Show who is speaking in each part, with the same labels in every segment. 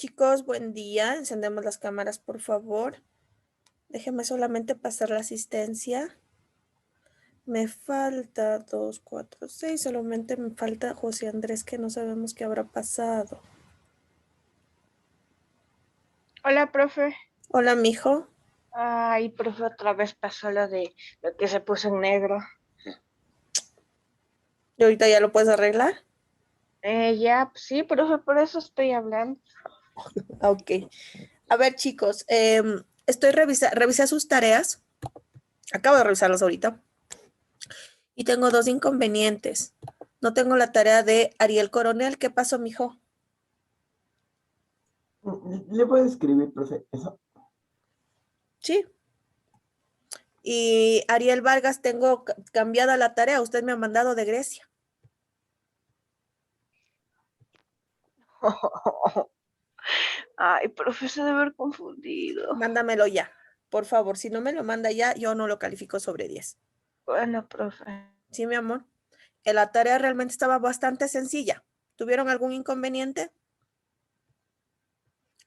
Speaker 1: Chicos, buen día. Encendemos las cámaras, por favor. Déjenme solamente pasar la asistencia. Me falta 2, 4, 6. Solamente me falta José Andrés, que no sabemos qué habrá pasado.
Speaker 2: Hola, profe.
Speaker 1: Hola, mijo.
Speaker 2: Ay, profe, otra vez pasó lo de lo que se puso en negro.
Speaker 1: ¿Y ahorita ya lo puedes arreglar?
Speaker 2: Ya, pues sí, profe, por eso estoy hablando.
Speaker 1: Ok. A ver, chicos, revisé sus tareas. Acabo de revisarlas ahorita. Y tengo dos inconvenientes. No tengo la tarea de Ariel Coronel. ¿Qué pasó, mijo?
Speaker 3: ¿Le puedo escribir, profe? Eso.
Speaker 1: Sí. Y Ariel Vargas, tengo cambiada la tarea. Usted me ha mandado de Grecia.
Speaker 2: Ay, profe, se debe haber confundido.
Speaker 1: Mándamelo ya, por favor. Si no me lo manda ya, yo no lo califico sobre 10.
Speaker 2: Bueno, profe.
Speaker 1: Sí, mi amor. La tarea realmente estaba bastante sencilla. ¿Tuvieron algún inconveniente?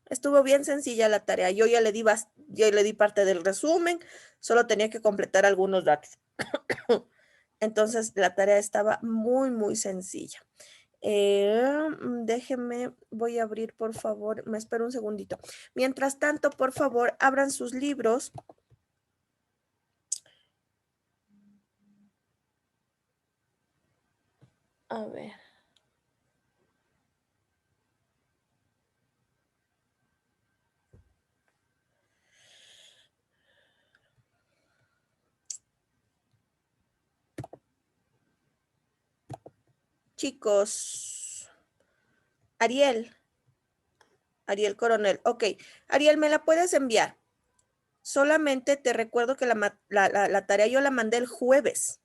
Speaker 1: Estuvo bien sencilla la tarea. Yo ya le di parte del resumen, solo tenía que completar algunos datos. Entonces, la tarea estaba muy, muy sencilla. Déjenme, voy a abrir, por favor, me espero un segundito. Mientras tanto, por favor, abran sus libros. A ver. Chicos, Ariel Coronel, ok. Ariel, ¿me la puedes enviar? Solamente te recuerdo que la tarea yo la mandé el jueves.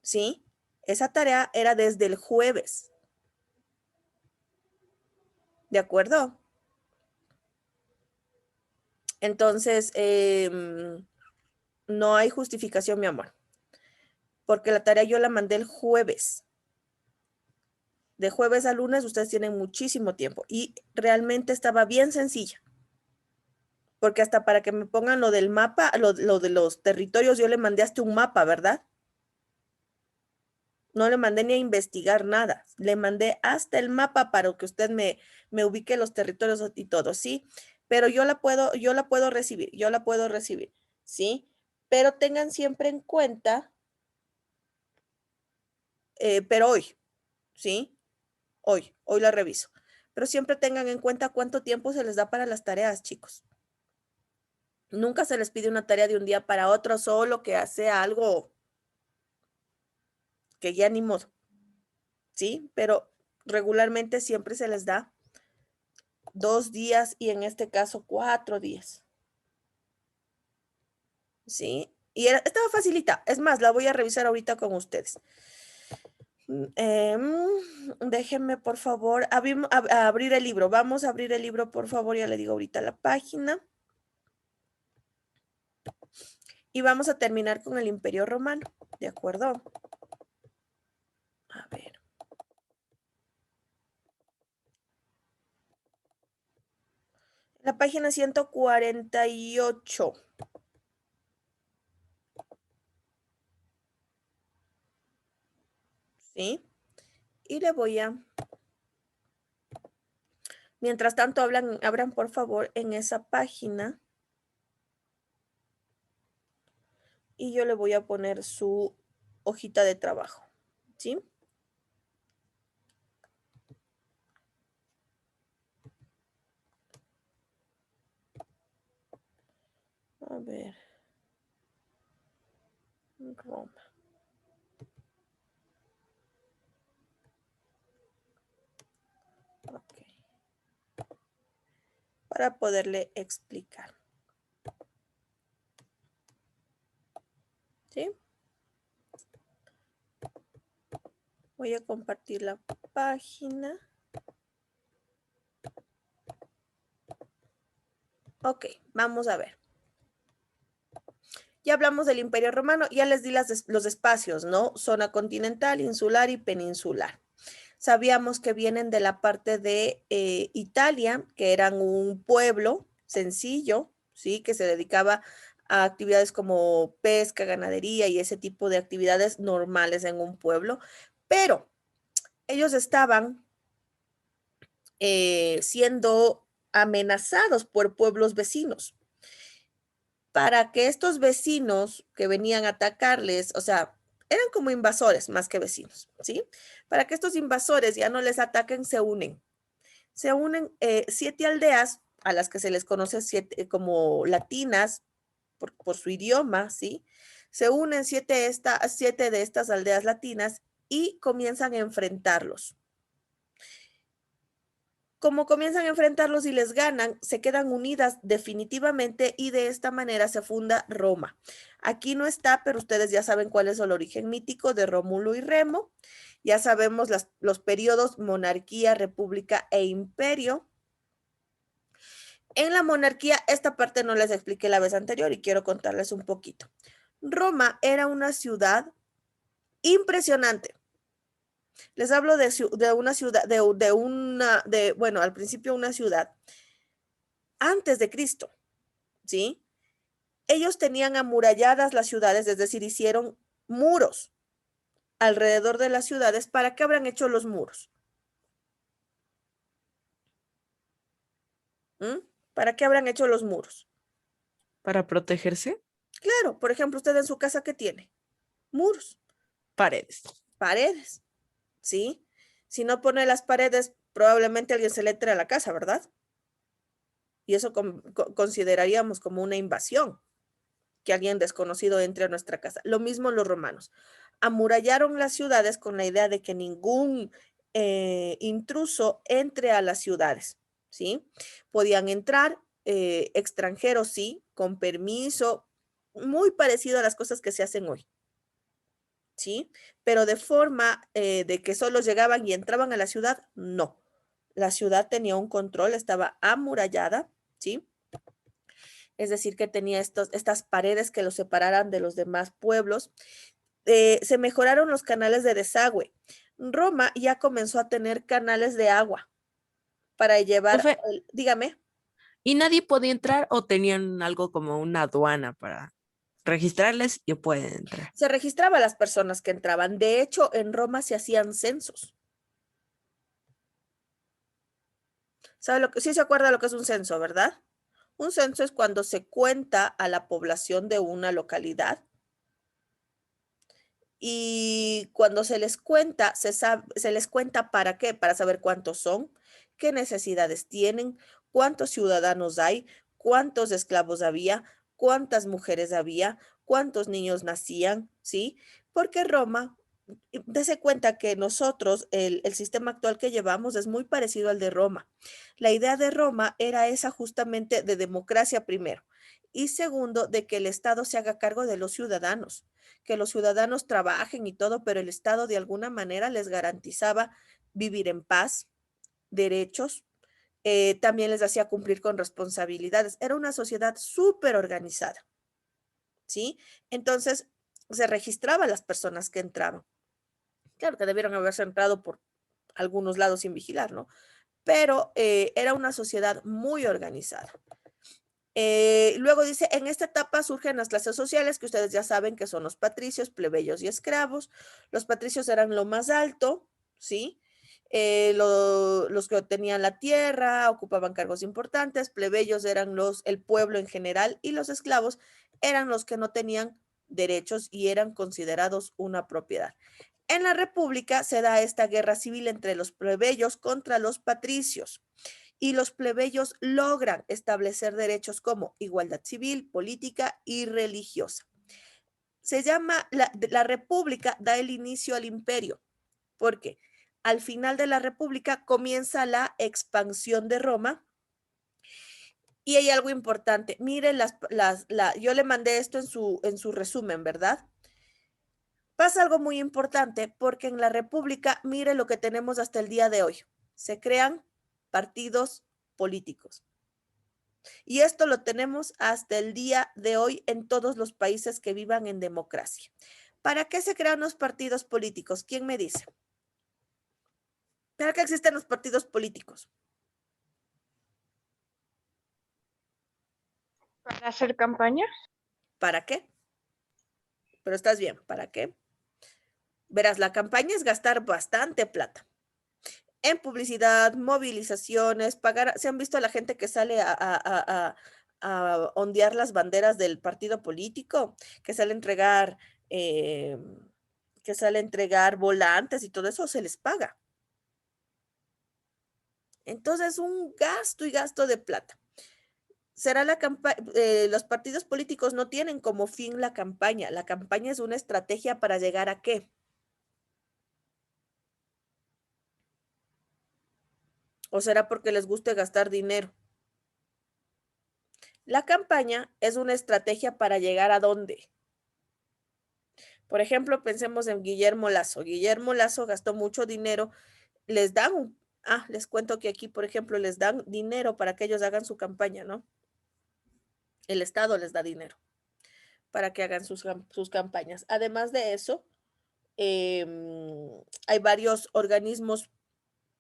Speaker 1: ¿Sí? Esa tarea era desde el jueves. ¿De acuerdo? Entonces, no hay justificación, mi amor. Porque la tarea yo la mandé el jueves. De jueves a lunes ustedes tienen muchísimo tiempo. Y realmente estaba bien sencilla. Porque hasta para que me pongan lo del mapa, lo de los territorios, yo le mandé hasta un mapa, ¿verdad? No le mandé ni a investigar nada. Le mandé hasta el mapa para que usted me ubique los territorios y todo, ¿sí? Pero yo la puedo recibir, ¿sí? Pero tengan siempre en cuenta, pero hoy, ¿sí? Hoy la reviso. Pero siempre tengan en cuenta cuánto tiempo se les da para las tareas, chicos. Nunca se les pide una tarea de un día para otro, solo que sea algo que ya ni modo, ¿sí? Pero regularmente siempre se les da 2 días y en este caso 4 días, ¿sí? Y estaba facilita. Es más, la voy a revisar ahorita con ustedes. Déjenme, por favor, abrir el libro. Vamos a abrir el libro, por favor. Ya le digo ahorita la página. Y vamos a terminar con el Imperio Romano, ¿de acuerdo? A ver. La página 148. ¿Sí? Y le voy a... Mientras tanto, abran por favor en esa página. Y yo le voy a poner su hojita de trabajo, ¿sí? A ver. Roma. Ok. Para poderle explicar. ¿Sí? Voy a compartir la página. Ok, vamos a ver. Ya hablamos del Imperio Romano, ya les di los espacios, ¿no? Zona continental, insular y peninsular. Sabíamos que vienen de la parte de Italia, que eran un pueblo sencillo, ¿sí? Que se dedicaba a actividades como pesca, ganadería y ese tipo de actividades normales en un pueblo, pero ellos estaban siendo amenazados por pueblos vecinos. Para que estos vecinos que venían a atacarles, o sea, eran como invasores más que vecinos, ¿sí? Para que estos invasores ya no les ataquen, se unen. Se unen 7 aldeas a las que se les conoce como latinas por su idioma, ¿sí? Se unen 7 de estas aldeas latinas y comienzan a enfrentarlos. Como comienzan a enfrentarlos y les ganan, se quedan unidas definitivamente y de esta manera se funda Roma. Aquí no está, pero ustedes ya saben cuál es el origen mítico de Rómulo y Remo. Ya sabemos los periodos monarquía, república e imperio. En la monarquía, esta parte no les expliqué la vez anterior y quiero contarles un poquito. Roma era una ciudad impresionante. Les hablo de una ciudad, bueno, al principio una ciudad antes de Cristo, ¿sí? Ellos tenían amuralladas las ciudades, es decir, hicieron muros alrededor de las ciudades. ¿Para qué habrán hecho los muros? ¿Mm? ¿Para qué habrán hecho los muros?
Speaker 4: ¿Para protegerse?
Speaker 1: Claro, por ejemplo, usted en su casa, ¿qué tiene? Muros,
Speaker 4: Paredes.
Speaker 1: paredes, ¿sí? Si no pone las paredes, probablemente alguien se le entre a la casa, ¿verdad? Y eso consideraríamos como una invasión, que alguien desconocido entre a nuestra casa. Lo mismo los romanos. Amurallaron las ciudades con la idea de que ningún intruso entre a las ciudades, ¿sí? Podían entrar extranjeros, sí, con permiso, muy parecido a las cosas que se hacen hoy, ¿sí? Pero de forma de que solo llegaban y entraban a la ciudad, no. La ciudad tenía un control, estaba amurallada, ¿sí? Es decir, que tenía estas paredes que los separaran de los demás pueblos. Se mejoraron los canales de desagüe. Roma ya comenzó a tener canales de agua para llevar,
Speaker 4: Profe,
Speaker 1: dígame.
Speaker 4: ¿y nadie podía entrar o tenían algo como una aduana para registrarles y pueden entrar?
Speaker 1: Se registraba a las personas que entraban. De hecho, en Roma se hacían censos. ¿Sabe lo que? Sí se acuerda lo que es un censo, ¿verdad? Un censo es cuando se cuenta a la población de una localidad y cuando se les cuenta, se les cuenta para qué, para saber cuántos son, qué necesidades tienen, cuántos ciudadanos hay, cuántos esclavos había, cuántas mujeres había, cuántos niños nacían, ¿sí? Porque Roma, dese cuenta que nosotros, el sistema actual que llevamos es muy parecido al de Roma. La idea de Roma era esa justamente de democracia primero y segundo, de que el Estado se haga cargo de los ciudadanos, que los ciudadanos trabajen y todo, pero el Estado de alguna manera les garantizaba vivir en paz, derechos, también les hacía cumplir con responsabilidades. Era una sociedad súper organizada, ¿sí? Entonces, se registraba a las personas que entraban. Claro que debieron haberse entrado por algunos lados sin vigilar, ¿no? Pero era una sociedad muy organizada. Luego dice, en esta etapa surgen las clases sociales, que ustedes ya saben que son los patricios, plebeyos y esclavos. Los patricios eran lo más alto, ¿sí? Los que tenían la tierra, ocupaban cargos importantes, plebeyos eran el pueblo en general y los esclavos eran los que no tenían derechos y eran considerados una propiedad. En la República se da esta guerra civil entre los plebeyos contra los patricios y los plebeyos logran establecer derechos como igualdad civil, política y religiosa. Se llama, la República da el inicio al imperio, porque al final de la República comienza la expansión de Roma. Y hay algo importante. Miren, yo le mandé esto en su resumen, ¿verdad? Pasa algo muy importante porque en la República, mire lo que tenemos hasta el día de hoy. Se crean partidos políticos. Y esto lo tenemos hasta el día de hoy en todos los países que vivan en democracia. ¿Para qué se crean los partidos políticos? ¿Quién me dice? ¿Para qué existen los partidos políticos?
Speaker 2: ¿Para hacer campaña?
Speaker 1: ¿Para qué? Pero estás bien, ¿para qué? Verás, la campaña es gastar bastante plata en publicidad, movilizaciones, pagar. ¿Se han visto a la gente que sale a ondear las banderas del partido político? Que sale a entregar, eh, que sale a entregar volantes y todo eso se les paga. Entonces, un gasto y gasto de plata. Será la campaña, los partidos políticos no tienen como fin la campaña. La campaña es una estrategia para llegar a qué. ¿O será porque les guste gastar dinero? La campaña es una estrategia para llegar a dónde. Por ejemplo, pensemos en Guillermo Lazo. Guillermo Lazo gastó mucho dinero. Les dan les cuento que aquí, por ejemplo, les dan dinero para que ellos hagan su campaña, ¿no? El Estado les da dinero para que hagan sus campañas. Además de eso, hay varios organismos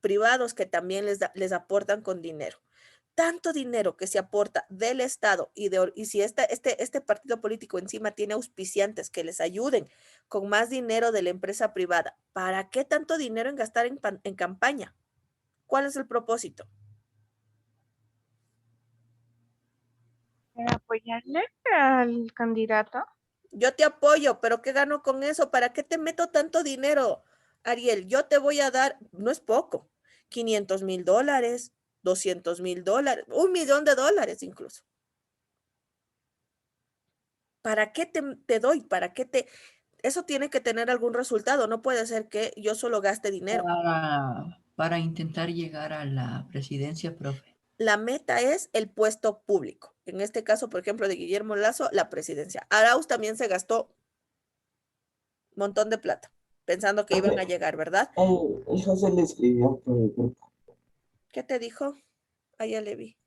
Speaker 1: privados que también les aportan con dinero. Tanto dinero que se aporta del Estado y si este partido político encima tiene auspiciantes que les ayuden con más dinero de la empresa privada, ¿para qué tanto dinero en gastar en campaña? ¿Cuál es el propósito?
Speaker 2: ¿Para apoyarle al candidato?
Speaker 1: Yo te apoyo, pero ¿qué gano con eso? ¿Para qué te meto tanto dinero, Ariel? Yo te voy a dar, no es poco, $500,000, $200,000, $1,000,000 incluso. ¿Para qué te doy? ¿Para qué te...? Eso tiene que tener algún resultado. No puede ser que yo solo gaste dinero.
Speaker 5: Para intentar llegar a la presidencia, profe.
Speaker 1: La meta es el puesto público. En este caso, por ejemplo, de Guillermo Lazo, la presidencia. Arauz también se gastó un montón de plata, pensando que iban a
Speaker 3: Profe,
Speaker 1: llegar, ¿verdad?
Speaker 3: el José le escribió por el grupo.
Speaker 1: ¿Qué te dijo? Allá le vi.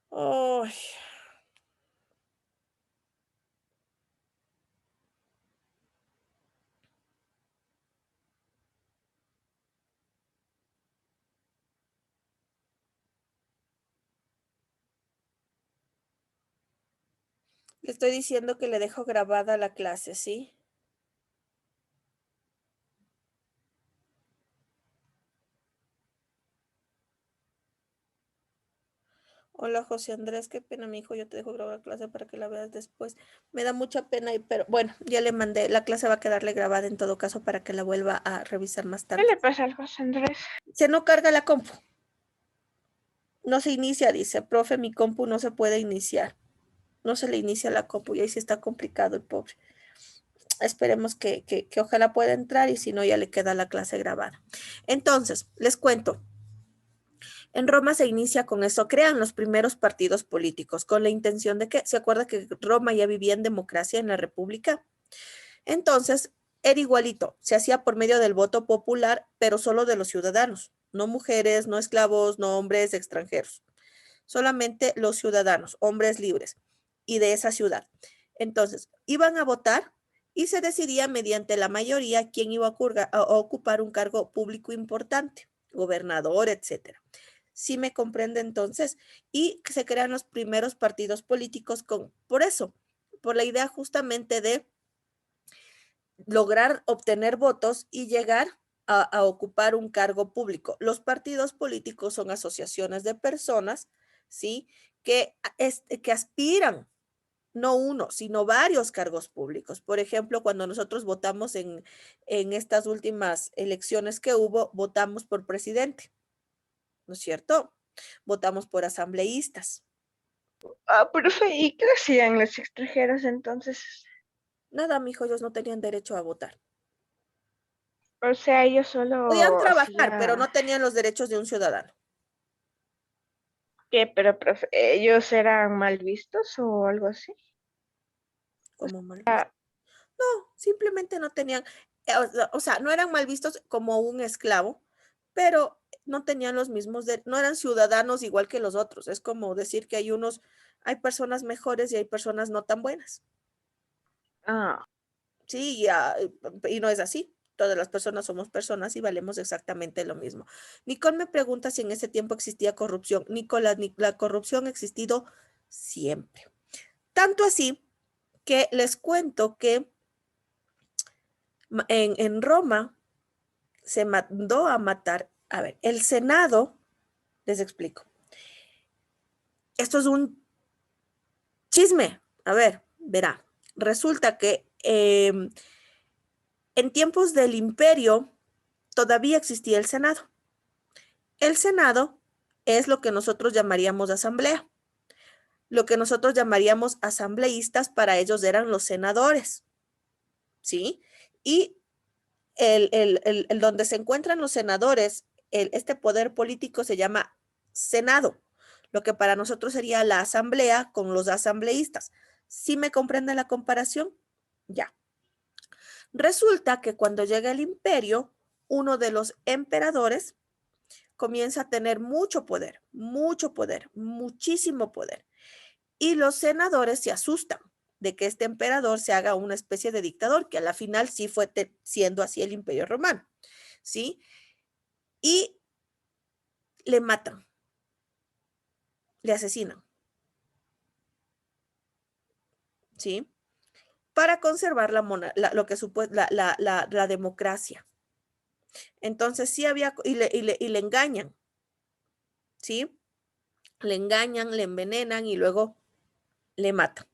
Speaker 1: Oh, le estoy diciendo que le dejo grabada la clase, ¿sí? Hola, José Andrés, qué pena, mi hijo. Yo te dejo grabar la clase para que la veas después. Me da mucha pena, pero bueno, ya le mandé. La clase va a quedarle grabada en todo caso para que la vuelva a revisar más
Speaker 2: ¿Qué
Speaker 1: tarde.
Speaker 2: le pasa al José Andrés?
Speaker 1: Se no carga la compu. No se inicia, dice, profe, mi compu no se puede iniciar. No se le inicia la compu y ahí sí está complicado el pobre. Esperemos que ojalá pueda entrar y si no ya le queda la clase grabada. Entonces, les cuento. En Roma se inicia con eso, crean los primeros partidos políticos con la intención de que, ¿se acuerda que Roma ya vivía en democracia en la República? Entonces, era igualito, se hacía por medio del voto popular, pero solo de los ciudadanos, no mujeres, no esclavos, no hombres extranjeros, solamente los ciudadanos, hombres libres y de esa ciudad. Entonces, iban a votar y se decidía mediante la mayoría quién iba a ocupar un cargo público importante, gobernador, etcétera. Sí me comprende entonces, y se crean los primeros partidos políticos por eso, por la idea justamente de lograr obtener votos y llegar a ocupar un cargo público. Los partidos políticos son asociaciones de personas, ¿sí? Que aspiran, no uno, sino varios cargos públicos. Por ejemplo, cuando nosotros votamos en estas últimas elecciones que hubo, votamos por presidente, ¿no es cierto? Votamos por asambleístas.
Speaker 2: Profe, ¿y qué hacían los extranjeros entonces?
Speaker 1: Nada, mijo, ellos no tenían derecho a votar.
Speaker 2: O sea, ellos
Speaker 1: Podían
Speaker 2: solo
Speaker 1: trabajar, pero
Speaker 2: hacían...
Speaker 1: no tenían los derechos de un ciudadano.
Speaker 2: ¿Qué? Pero, profe, ¿ellos eran mal vistos o algo así?
Speaker 1: Como mal visto.
Speaker 2: Ah,
Speaker 1: No, simplemente no tenían, o sea, no eran mal vistos como un esclavo, pero no tenían los mismos, no eran ciudadanos igual que los otros. Es como decir que hay personas mejores y hay personas no tan buenas.
Speaker 2: Ah,
Speaker 1: Sí, y no es así. Todas las personas somos personas y valemos exactamente lo mismo. Nicole me pregunta si en ese tiempo existía corrupción. Nicolás, la corrupción ha existido siempre. Tanto así que les cuento que en Roma se mandó a matar. A ver, el Senado, les explico. Esto es un chisme. A ver, verá. Resulta que en tiempos del imperio todavía existía el Senado. El Senado es lo que nosotros llamaríamos asamblea. Lo que nosotros llamaríamos asambleístas, para ellos eran los senadores, ¿sí? Y el donde se encuentran los senadores, este poder político se llama Senado, lo que para nosotros sería la asamblea con los asambleístas. ¿Sí me comprende la comparación? Ya. Resulta que cuando llega el imperio, uno de los emperadores comienza a tener mucho poder, muchísimo poder. Y los senadores se asustan de que este emperador se haga una especie de dictador, que a la final sí fue siendo así el Imperio Romano, ¿sí? Y le matan, le asesinan, ¿sí? Para conservar lo que la democracia. Entonces sí había, y le engañan, ¿sí? Le engañan, le envenenan y luego le matan.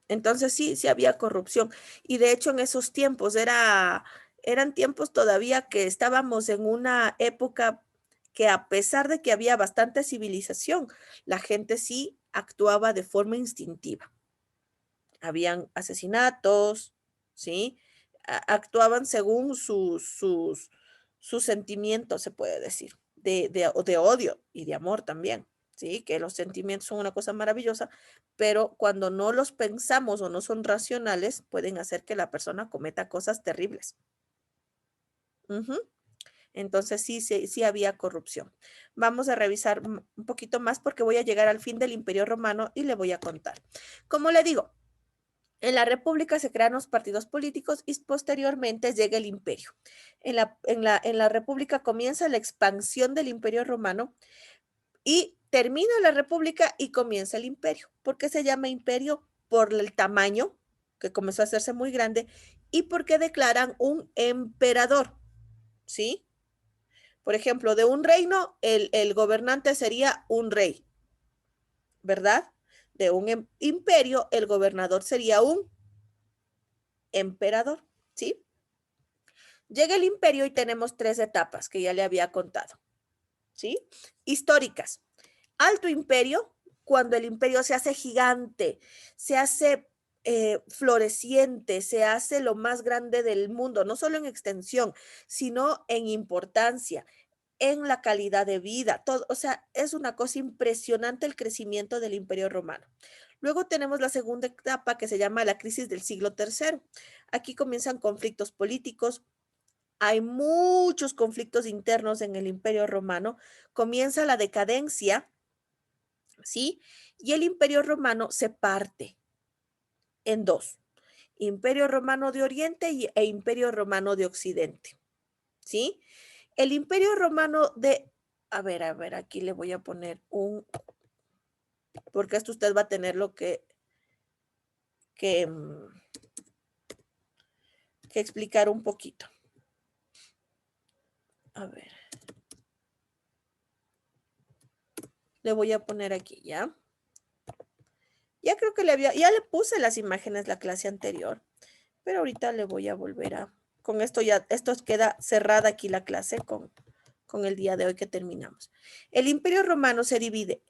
Speaker 1: Entonces sí había corrupción. Y de hecho en esos tiempos eran tiempos todavía que estábamos en una época que, a pesar de que había bastante civilización, la gente sí actuaba de forma instintiva. Habían asesinatos, ¿sí? Actuaban según sus sentimientos, se puede decir, de odio y de amor también. ¿Sí? Que los sentimientos son una cosa maravillosa, pero cuando no los pensamos o no son racionales, pueden hacer que la persona cometa cosas terribles. Entonces sí había corrupción. Vamos a revisar un poquito más porque voy a llegar al fin del Imperio Romano y le voy a contar. Como le digo, en la República se crean los partidos políticos y posteriormente llega el imperio. En la República comienza la expansión del Imperio Romano y termina la República y comienza el imperio. ¿Por qué se llama imperio? Por el tamaño, que comenzó a hacerse muy grande, y porque declaran un emperador, ¿sí? Por ejemplo, de un reino, el gobernante sería un rey, ¿verdad? De un imperio, el gobernador sería un emperador, ¿sí? Llega el imperio y tenemos 3 etapas que ya le había contado, ¿sí? Históricas. Alto imperio, cuando el imperio se hace gigante, se hace floreciente, se hace lo más grande del mundo, no solo en extensión, sino en importancia, en la calidad de vida, todo, o sea, es una cosa impresionante el crecimiento del Imperio Romano. Luego tenemos la segunda etapa que se llama la crisis del siglo III. Aquí comienzan conflictos políticos, hay muchos conflictos internos en el Imperio Romano, comienza la decadencia, ¿sí? Y el Imperio Romano se parte en 2, Imperio Romano de Oriente e Imperio Romano de Occidente, ¿sí? El Imperio Romano de, a ver, aquí le voy a poner porque esto usted va a tener que, que explicar un poquito. A ver. Le voy a poner aquí, ¿ya? Ya creo que ya le puse las imágenes la clase anterior, pero ahorita le voy a volver con esto esto queda cerrada aquí la clase con el día de hoy que terminamos. El Imperio Romano se divide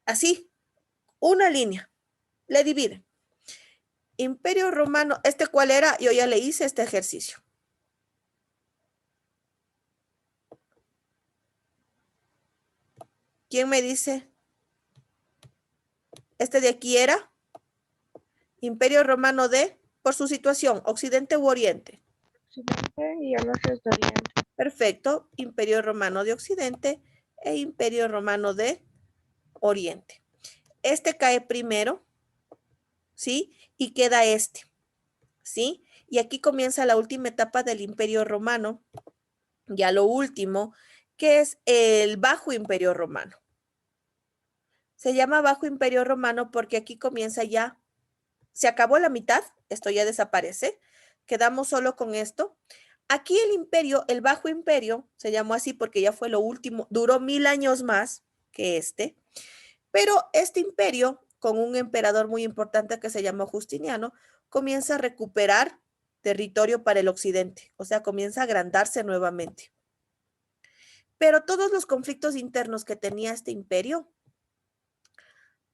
Speaker 1: así, una línea, le divide. Imperio Romano, ¿cuál era? Yo ya le hice este ejercicio. ¿Quién me dice? De aquí era Imperio Romano por su situación, Occidente u Oriente.
Speaker 2: Occidente y además es de Oriente.
Speaker 1: Perfecto, Imperio Romano de Occidente e Imperio Romano de Oriente. Cae primero, ¿sí? Y queda este, ¿sí? Y aquí comienza la última etapa del Imperio Romano, ya lo último, que es el Bajo Imperio Romano. Se llama Bajo Imperio Romano porque aquí comienza ya, se acabó la mitad, esto ya desaparece, quedamos solo con esto. Aquí el imperio, el Bajo Imperio, se llamó así porque ya fue lo último, duró 1000 años más que este, pero este imperio, con un emperador muy importante que se llamó Justiniano, comienza a recuperar territorio para el occidente, o sea, comienza a agrandarse nuevamente. Pero todos los conflictos internos que tenía este imperio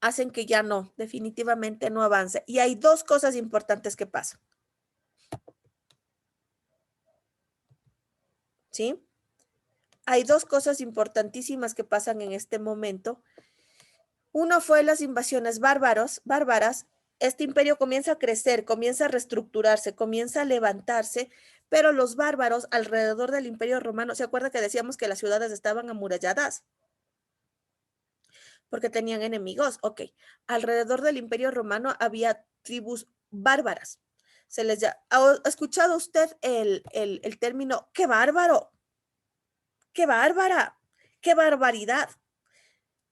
Speaker 1: hacen que ya no, definitivamente no avance. Y hay dos cosas importantes que pasan. ¿Sí? Hay dos cosas importantísimas que pasan en este momento. Uno fue las invasiones bárbaras. Este imperio comienza a crecer, comienza a reestructurarse, comienza a levantarse, pero los bárbaros alrededor del imperio romano, ¿se acuerda que decíamos que las ciudades estaban amuralladas? Porque tenían enemigos. Ok, alrededor del imperio romano había tribus bárbaras. ¿Ha escuchado usted el término qué bárbaro? ¡Qué bárbara! ¡Qué barbaridad!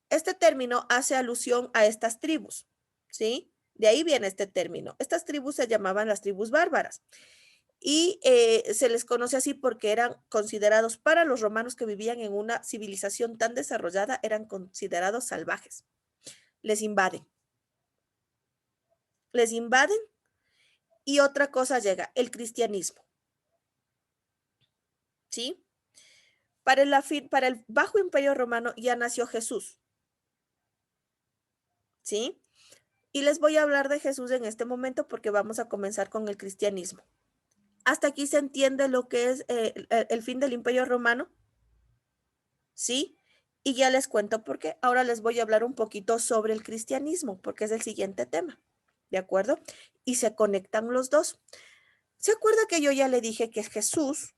Speaker 1: Este término hace alusión a estas tribus, ¿sí? De ahí viene este término. Estas tribus se llamaban las tribus bárbaras y se les conoce así porque eran considerados, para los romanos que vivían en una civilización tan desarrollada, eran considerados salvajes. Les invaden. Les invaden y otra cosa llega, el cristianismo, ¿sí? Para el Bajo Imperio Romano ya nació Jesús, ¿sí? Y les voy a hablar de Jesús en este momento porque vamos a comenzar con el cristianismo. ¿Hasta aquí se entiende lo que es el fin del Imperio Romano? ¿Sí? Y ya les cuento por qué. Ahora les voy a hablar un poquito sobre el cristianismo, porque es el siguiente tema, ¿de acuerdo? Y se conectan los dos. ¿Se acuerda que yo ya le dije que Jesús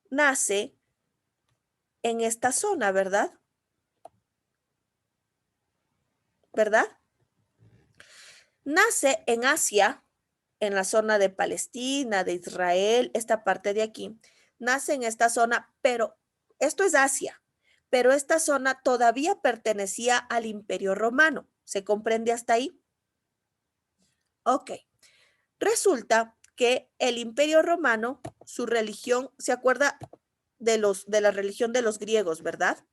Speaker 1: nace en esta zona, ¿verdad? ¿Verdad? Nace en Asia, en la zona de Palestina, de Israel, esta parte de aquí. Nace en esta zona, pero esto es Asia, pero esta zona todavía pertenecía al Imperio Romano. ¿Se comprende hasta ahí? Ok. Resulta que el Imperio Romano, su religión, ¿se acuerda de la religión de los griegos, verdad?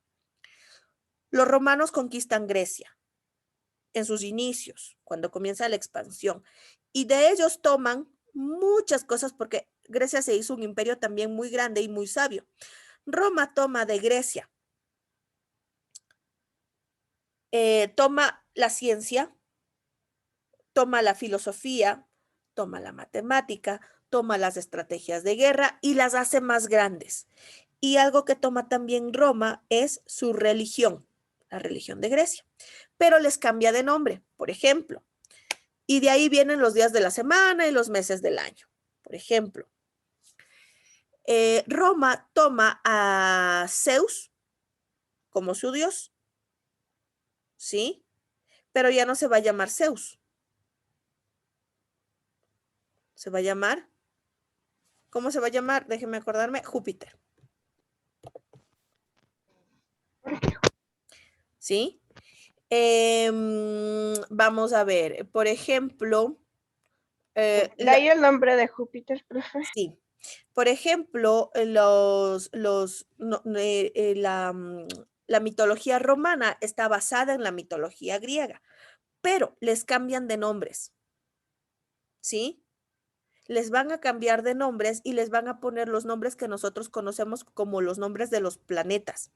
Speaker 1: Los romanos conquistan Grecia en sus inicios, cuando comienza la expansión, y de ellos toman muchas cosas porque Grecia se hizo un imperio también muy grande y muy sabio. Roma toma de Grecia, toma la ciencia, toma la filosofía, toma la matemática, toma las estrategias de guerra y las hace más grandes. Y algo que toma también Roma es su religión, la religión de Grecia, pero les cambia de nombre, por ejemplo. Y de ahí vienen los días de la semana y los meses del año. Por ejemplo, Roma toma a Zeus como su dios, ¿sí? Pero ya no se va a llamar Zeus. Se va a llamar, ¿cómo se va a llamar? Déjenme acordarme, Júpiter. ¿Sí? Vamos a ver, por ejemplo.
Speaker 2: ¿De ahí el nombre de Júpiter, profe?
Speaker 1: Sí. Por ejemplo, la mitología romana está basada en la mitología griega, pero les cambian de nombres, ¿sí? Les van a cambiar de nombres y les van a poner los nombres que nosotros conocemos como los nombres de los planetas.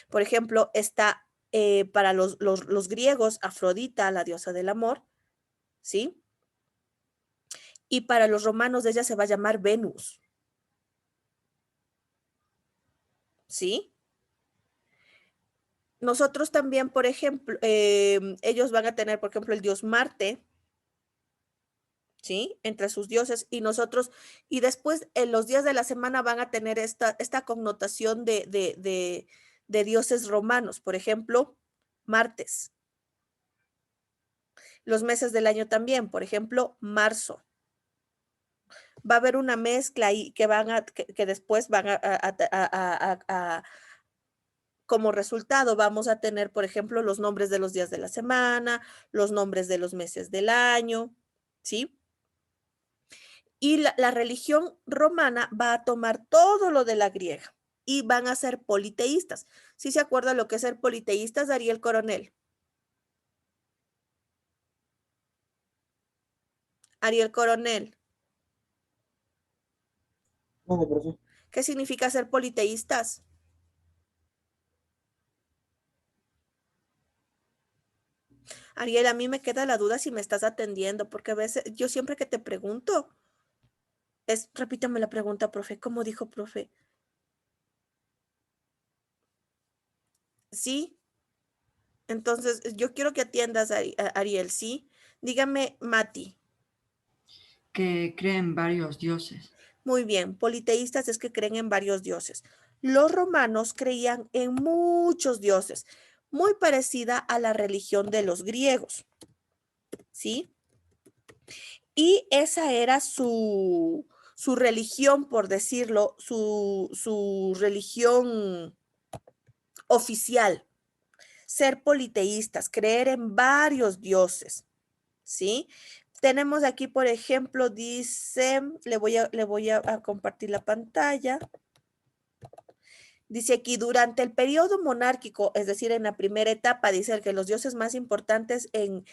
Speaker 1: Por ejemplo, está para los griegos Afrodita, la diosa del amor, ¿sí? Y para los romanos ella se va a llamar Venus, ¿sí? Nosotros también, por ejemplo, ellos van a tener, por ejemplo, el dios Marte, ¿sí? Entre sus dioses y nosotros, y después en los días de la semana van a tener esta connotación de dioses romanos, por ejemplo, martes, Los meses del año también, por ejemplo, marzo. Va a haber una mezcla ahí que después van como resultado vamos a tener, por ejemplo, los nombres de los días de la semana, los nombres de los meses del año, ¿sí? Y la religión romana va a tomar todo lo de la griega y van a ser politeístas. ¿Sí se acuerda lo que es ser politeístas, Ariel Coronel? Ariel Coronel,
Speaker 3: ¿Dónde, profe?
Speaker 1: ¿qué significa ser politeístas? Ariel, a mí me queda la duda si me estás atendiendo, porque a veces yo siempre que te pregunto, repítame la pregunta, profe, ¿cómo dijo, profe? Sí, entonces yo quiero que atiendas a Ariel, ¿sí? Dígame, Mati.
Speaker 5: Que creen varios dioses.
Speaker 1: Muy bien, politeístas es que creen en varios dioses. Los romanos creían en muchos dioses, muy parecida a la religión de los griegos, ¿sí? Y esa era su religión, por decirlo, su religión oficial, ser politeístas, creer en varios dioses, ¿sí? Tenemos aquí, por ejemplo, dice, le voy a compartir la pantalla. Dice aquí, durante el periodo monárquico, es decir, en la primera etapa, dice que los dioses más importantes en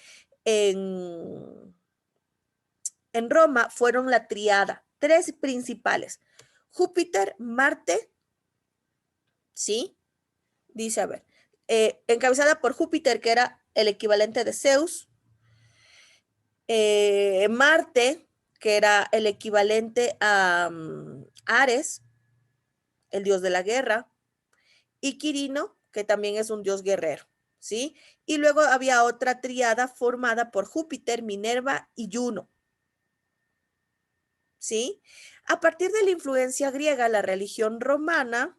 Speaker 1: Roma fueron la triada, tres principales, Júpiter, Marte, ¿sí? Dice, a ver, encabezada por Júpiter, que era el equivalente de Zeus, Marte, que era el equivalente a Ares, el dios de la guerra, y Quirino, que también es un dios guerrero, ¿sí? Y luego había otra triada formada por Júpiter, Minerva y Juno, ¿sí? A partir de la influencia griega, la religión romana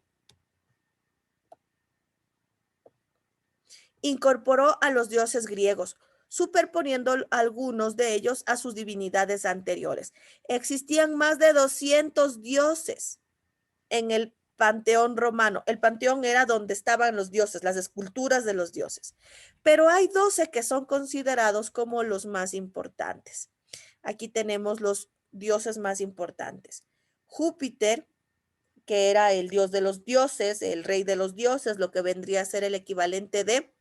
Speaker 1: incorporó a los dioses griegos, superponiendo algunos de ellos a sus divinidades anteriores. Existían más de 200 dioses en el panteón romano. El panteón era donde estaban los dioses, las esculturas de los dioses. Pero hay 12 que son considerados como los más importantes. Aquí tenemos los dioses más importantes. Júpiter, que era el dios de los dioses, el rey de los dioses, lo que vendría a ser el equivalente de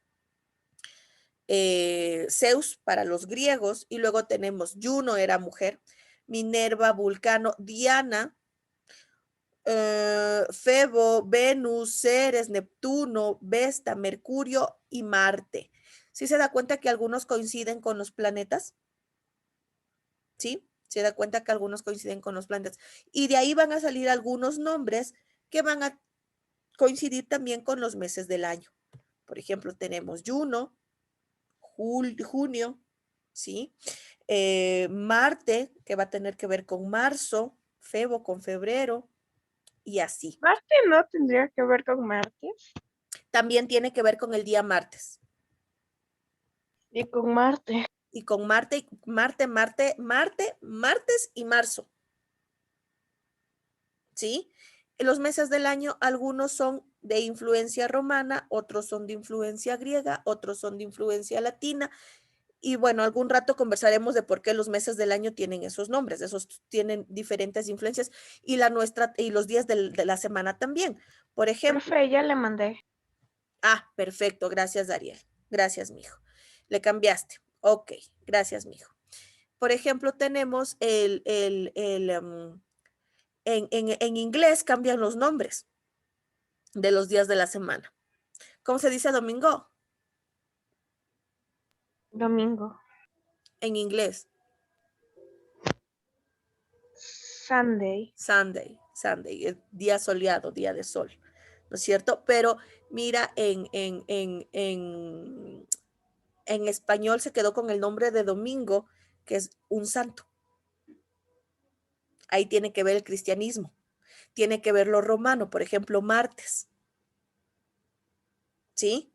Speaker 1: Zeus para los griegos, y luego tenemos Juno, era mujer, Minerva, Vulcano, Diana, Febo, Venus, Ceres, Neptuno, Vesta, Mercurio y Marte. ¿Sí se da cuenta que algunos coinciden con los planetas? ¿Sí? Se da cuenta que algunos coinciden con los planetas. Y de ahí van a salir algunos nombres que van a coincidir también con los meses del año. Por ejemplo, tenemos Juno, junio, ¿sí? Marte, que va a tener que ver con marzo, Febo con febrero y así.
Speaker 2: ¿Marte no tendría que ver con martes?
Speaker 1: También tiene que ver con el día martes.
Speaker 2: Y con Marte.
Speaker 1: Y con martes y marzo. ¿Sí? Los meses del año, algunos son de influencia romana, otros son de influencia griega, otros son de influencia latina. Y bueno, algún rato conversaremos de por qué los meses del año tienen esos nombres, esos tienen diferentes influencias y la nuestra y los días de la semana también. Por ejemplo,
Speaker 2: Profe, ya le mandé.
Speaker 1: perfecto, gracias Dariel. Gracias, mijo. Le cambiaste. Ok, gracias, mijo. Por ejemplo, tenemos en inglés cambian los nombres de los días de la semana. ¿Cómo se dice domingo?
Speaker 2: Domingo.
Speaker 1: En inglés.
Speaker 2: Sunday.
Speaker 1: Sunday, día soleado, día de sol, ¿no es cierto? Pero mira, en español se quedó con el nombre de domingo, que es un santo. Ahí tiene que ver el cristianismo, tiene que ver lo romano, por ejemplo, martes, ¿sí?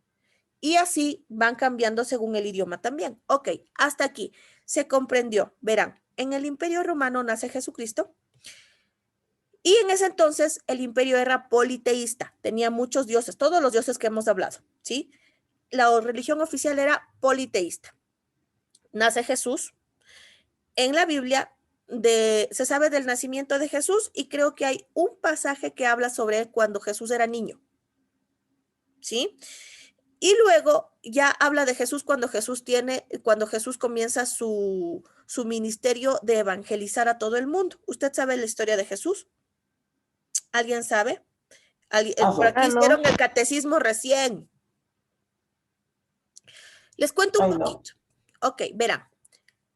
Speaker 1: Y así van cambiando según el idioma también. Ok, hasta aquí se comprendió. Verán, en el Imperio Romano nace Jesucristo. Y en ese entonces el imperio era politeísta, tenía muchos dioses, todos los dioses que hemos hablado, ¿sí? La religión oficial era politeísta. Nace Jesús. En la Biblia se sabe del nacimiento de Jesús y creo que hay un pasaje que habla sobre él cuando Jesús era niño, ¿sí? Y luego ya habla de Jesús cuando Jesús comienza su ministerio de evangelizar a todo el mundo. ¿Usted sabe la historia de Jesús? ¿Alguien sabe? Por aquí
Speaker 2: no.
Speaker 1: hicieron el catecismo recién. Les cuento un
Speaker 3: Ay, no.
Speaker 1: poquito. Ok, verán.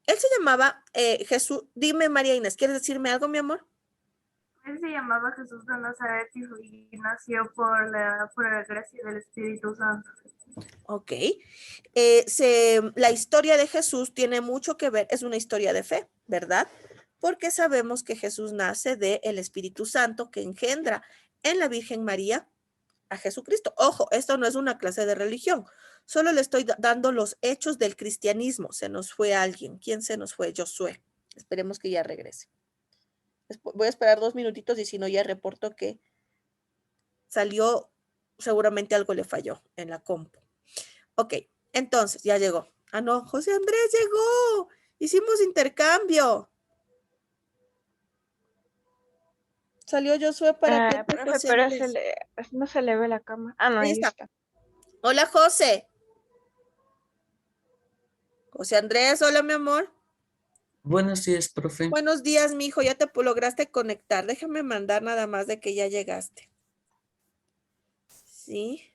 Speaker 1: Él se llamaba Jesús. Dime, María Inés, ¿quieres decirme algo, mi amor?
Speaker 6: Él se llamaba Jesús de Nazaret y nació por la gracia del Espíritu Santo.
Speaker 1: Ok. La historia de Jesús tiene mucho que ver, es una historia de fe, ¿verdad? Porque sabemos que Jesús nace del Espíritu Santo que engendra en la Virgen María a Jesucristo. Ojo, esto no es una clase de religión, solo le estoy dando los hechos del cristianismo. Se nos fue alguien. ¿Quién se nos fue? Josué. Esperemos que ya regrese. Voy a esperar 2 minutitos y si no ya reporto que salió, seguramente algo le falló en la compu. Ok, entonces ya llegó. Ah, no, José Andrés llegó. Hicimos intercambio. Salió Josué para que entre
Speaker 2: Profe,
Speaker 1: José
Speaker 2: pero
Speaker 1: Andrés.
Speaker 2: no se le ve la cámara. Ah, no,
Speaker 1: Ahí
Speaker 2: ahí
Speaker 1: está.
Speaker 2: está.
Speaker 1: Hola, José. José Andrés, hola, mi amor.
Speaker 7: Buenos días, profe.
Speaker 1: Buenos días, mi hijo. Ya te lograste conectar. Déjame mandar nada más de que ya llegaste. Sí.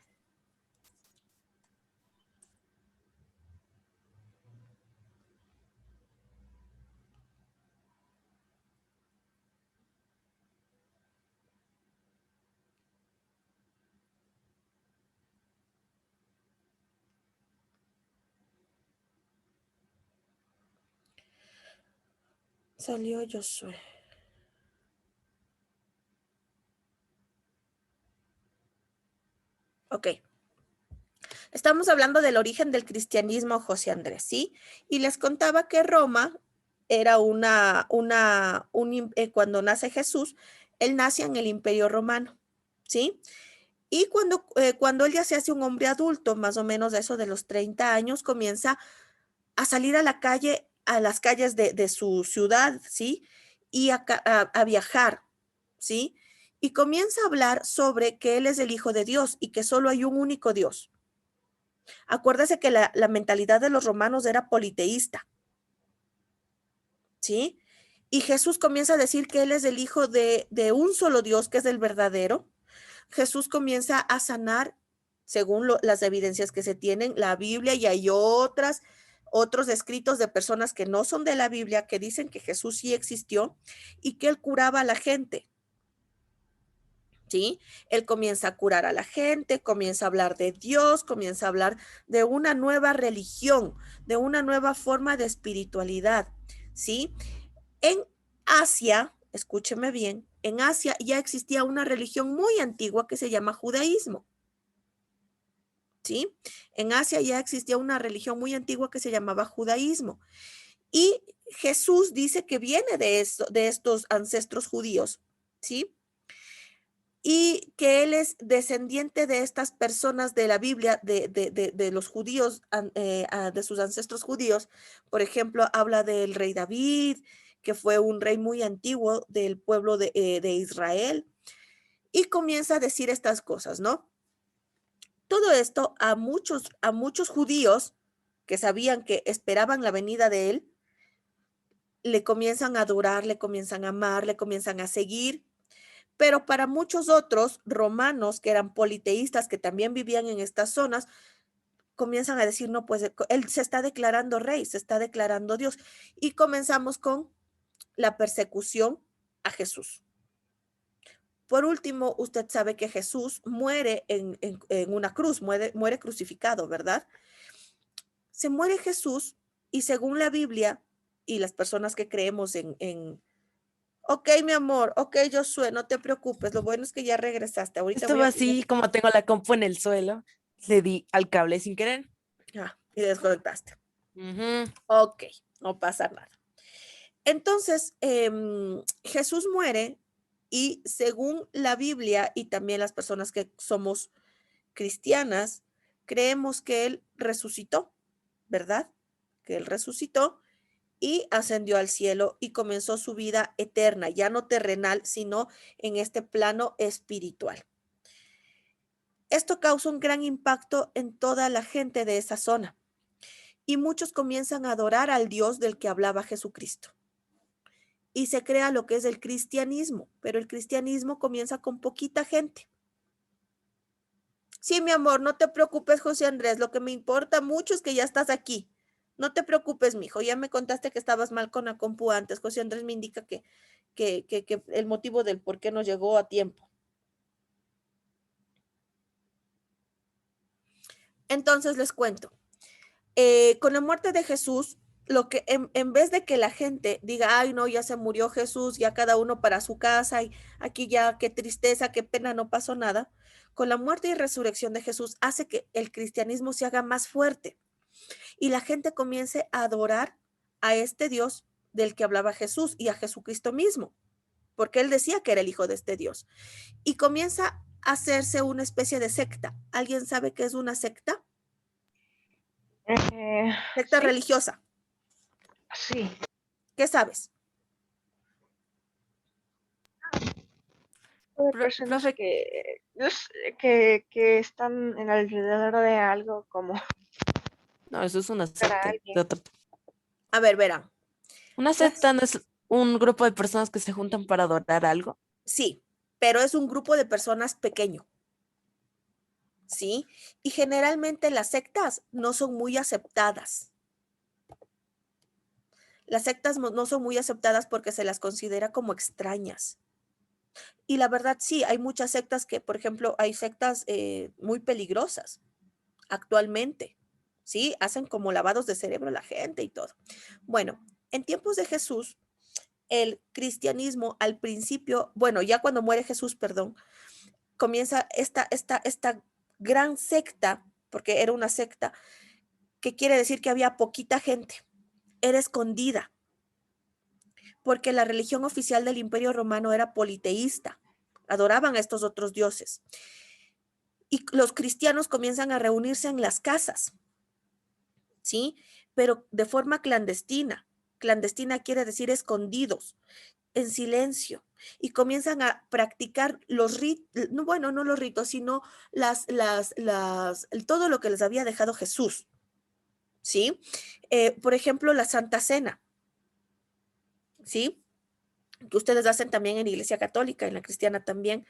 Speaker 1: Salió Josué. Ok. Estamos hablando del origen del cristianismo, José Andrés, ¿sí? Y les contaba que Roma era cuando nace Jesús, él nace en el Imperio Romano, ¿sí? Y cuando él ya se hace un hombre adulto, más o menos de eso de los 30 años, comienza a salir a la calle, a las calles de su ciudad, ¿sí? Y a viajar, ¿sí? Y comienza a hablar sobre que él es el Hijo de Dios y que solo hay un único Dios. Acuérdese que la mentalidad de los romanos era politeísta, ¿sí? Y Jesús comienza a decir que él es el hijo de un solo Dios, que es el verdadero. Jesús comienza a sanar, según las evidencias que se tienen, la Biblia, y hay otros escritos de personas que no son de la Biblia que dicen que Jesús sí existió y que él curaba a la gente. ¿Sí? Él comienza a curar a la gente, comienza a hablar de Dios, comienza a hablar de una nueva religión, de una nueva forma de espiritualidad, ¿sí? En Asia, escúcheme bien, en Asia ya existía una religión muy antigua que se llama judaísmo, ¿sí? En Asia ya existía una religión muy antigua que se llamaba judaísmo. Y Jesús dice que viene de estos ancestros judíos, ¿sí? Y que él es descendiente de estas personas de la Biblia, de los judíos, de sus ancestros judíos. Por ejemplo, habla del rey David, que fue un rey muy antiguo del pueblo de Israel, y comienza a decir estas cosas, ¿no? Todo esto a muchos judíos que sabían que esperaban la venida de él, le comienzan a adorar, le comienzan a amar, le comienzan a seguir. Pero para muchos otros romanos que eran politeístas, que también vivían en estas zonas, comienzan a decir, no, pues él se está declarando rey, se está declarando Dios. Y comenzamos con la persecución a Jesús. Por último, usted sabe que Jesús muere en una cruz, muere crucificado, ¿verdad? Se muere Jesús y según la Biblia y las personas que creemos Ok, mi amor, ok, Josué, no te preocupes, lo bueno es que ya regresaste. Ahorita voy
Speaker 4: Estuvo
Speaker 1: a
Speaker 4: así como tengo la compu en el suelo. Le di al cable sin querer.
Speaker 1: Y desconectaste.
Speaker 4: Ujú.
Speaker 1: Ok, no pasa nada. Entonces, Jesús muere y según la Biblia y también las personas que somos cristianas, creemos que Él resucitó, ¿verdad? Que Él resucitó y ascendió al cielo y comenzó su vida eterna, ya no terrenal, sino en este plano espiritual. Esto causa un gran impacto en toda la gente de esa zona y muchos comienzan a adorar al Dios del que hablaba Jesucristo. Y se crea lo que es el cristianismo, pero el cristianismo comienza con poquita gente. Sí, mi amor, no te preocupes, José Andrés, lo que me importa mucho es que ya estás aquí. No te preocupes, mijo, ya me contaste que estabas mal con la compu antes. José Andrés me indica que el motivo del por qué no llegó a tiempo. Entonces les cuento, con la muerte de Jesús, lo que en vez de que la gente diga, ay, no, ya se murió Jesús, ya cada uno para su casa y aquí ya qué tristeza, qué pena, no pasó nada, con la muerte y resurrección de Jesús hace que el cristianismo se haga más fuerte y la gente comience a adorar a este Dios del que hablaba Jesús y a Jesucristo mismo, porque él decía que era el hijo de este Dios. Y comienza a hacerse una especie de secta. ¿Alguien sabe qué es una secta? Secta
Speaker 2: Sí,
Speaker 1: religiosa.
Speaker 2: sí.
Speaker 1: ¿Qué sabes?
Speaker 2: De personas
Speaker 4: Profe,
Speaker 2: que están en alrededor de algo como
Speaker 4: no, eso es una
Speaker 2: para
Speaker 4: secta.
Speaker 2: alguien.
Speaker 1: A ver, verán.
Speaker 4: Una secta no es un grupo de personas que se juntan para adorar algo.
Speaker 1: Sí, pero es un grupo de personas pequeño. ¿Sí? Y generalmente las sectas no son muy aceptadas. Las sectas no son muy aceptadas porque se las considera como extrañas. Y la verdad, sí, hay muchas sectas que, por ejemplo, hay sectas muy peligrosas actualmente, ¿sí? Hacen como lavados de cerebro a la gente y todo. Bueno, en tiempos de Jesús, el cristianismo al principio, bueno, ya cuando muere Jesús, perdón, comienza esta gran secta, porque era una secta, que quiere decir que había poquita gente, era escondida, porque la religión oficial del Imperio Romano era politeísta, adoraban a estos otros dioses. Y los cristianos comienzan a reunirse en las casas, ¿sí? Pero de forma clandestina. Clandestina quiere decir escondidos, en silencio, y comienzan a practicar los ritos, bueno, no los ritos, sino todo lo que les había dejado Jesús, ¿sí? Por ejemplo, la Santa Cena, ¿sí? Que ustedes hacen también en la Iglesia Católica, en la cristiana también,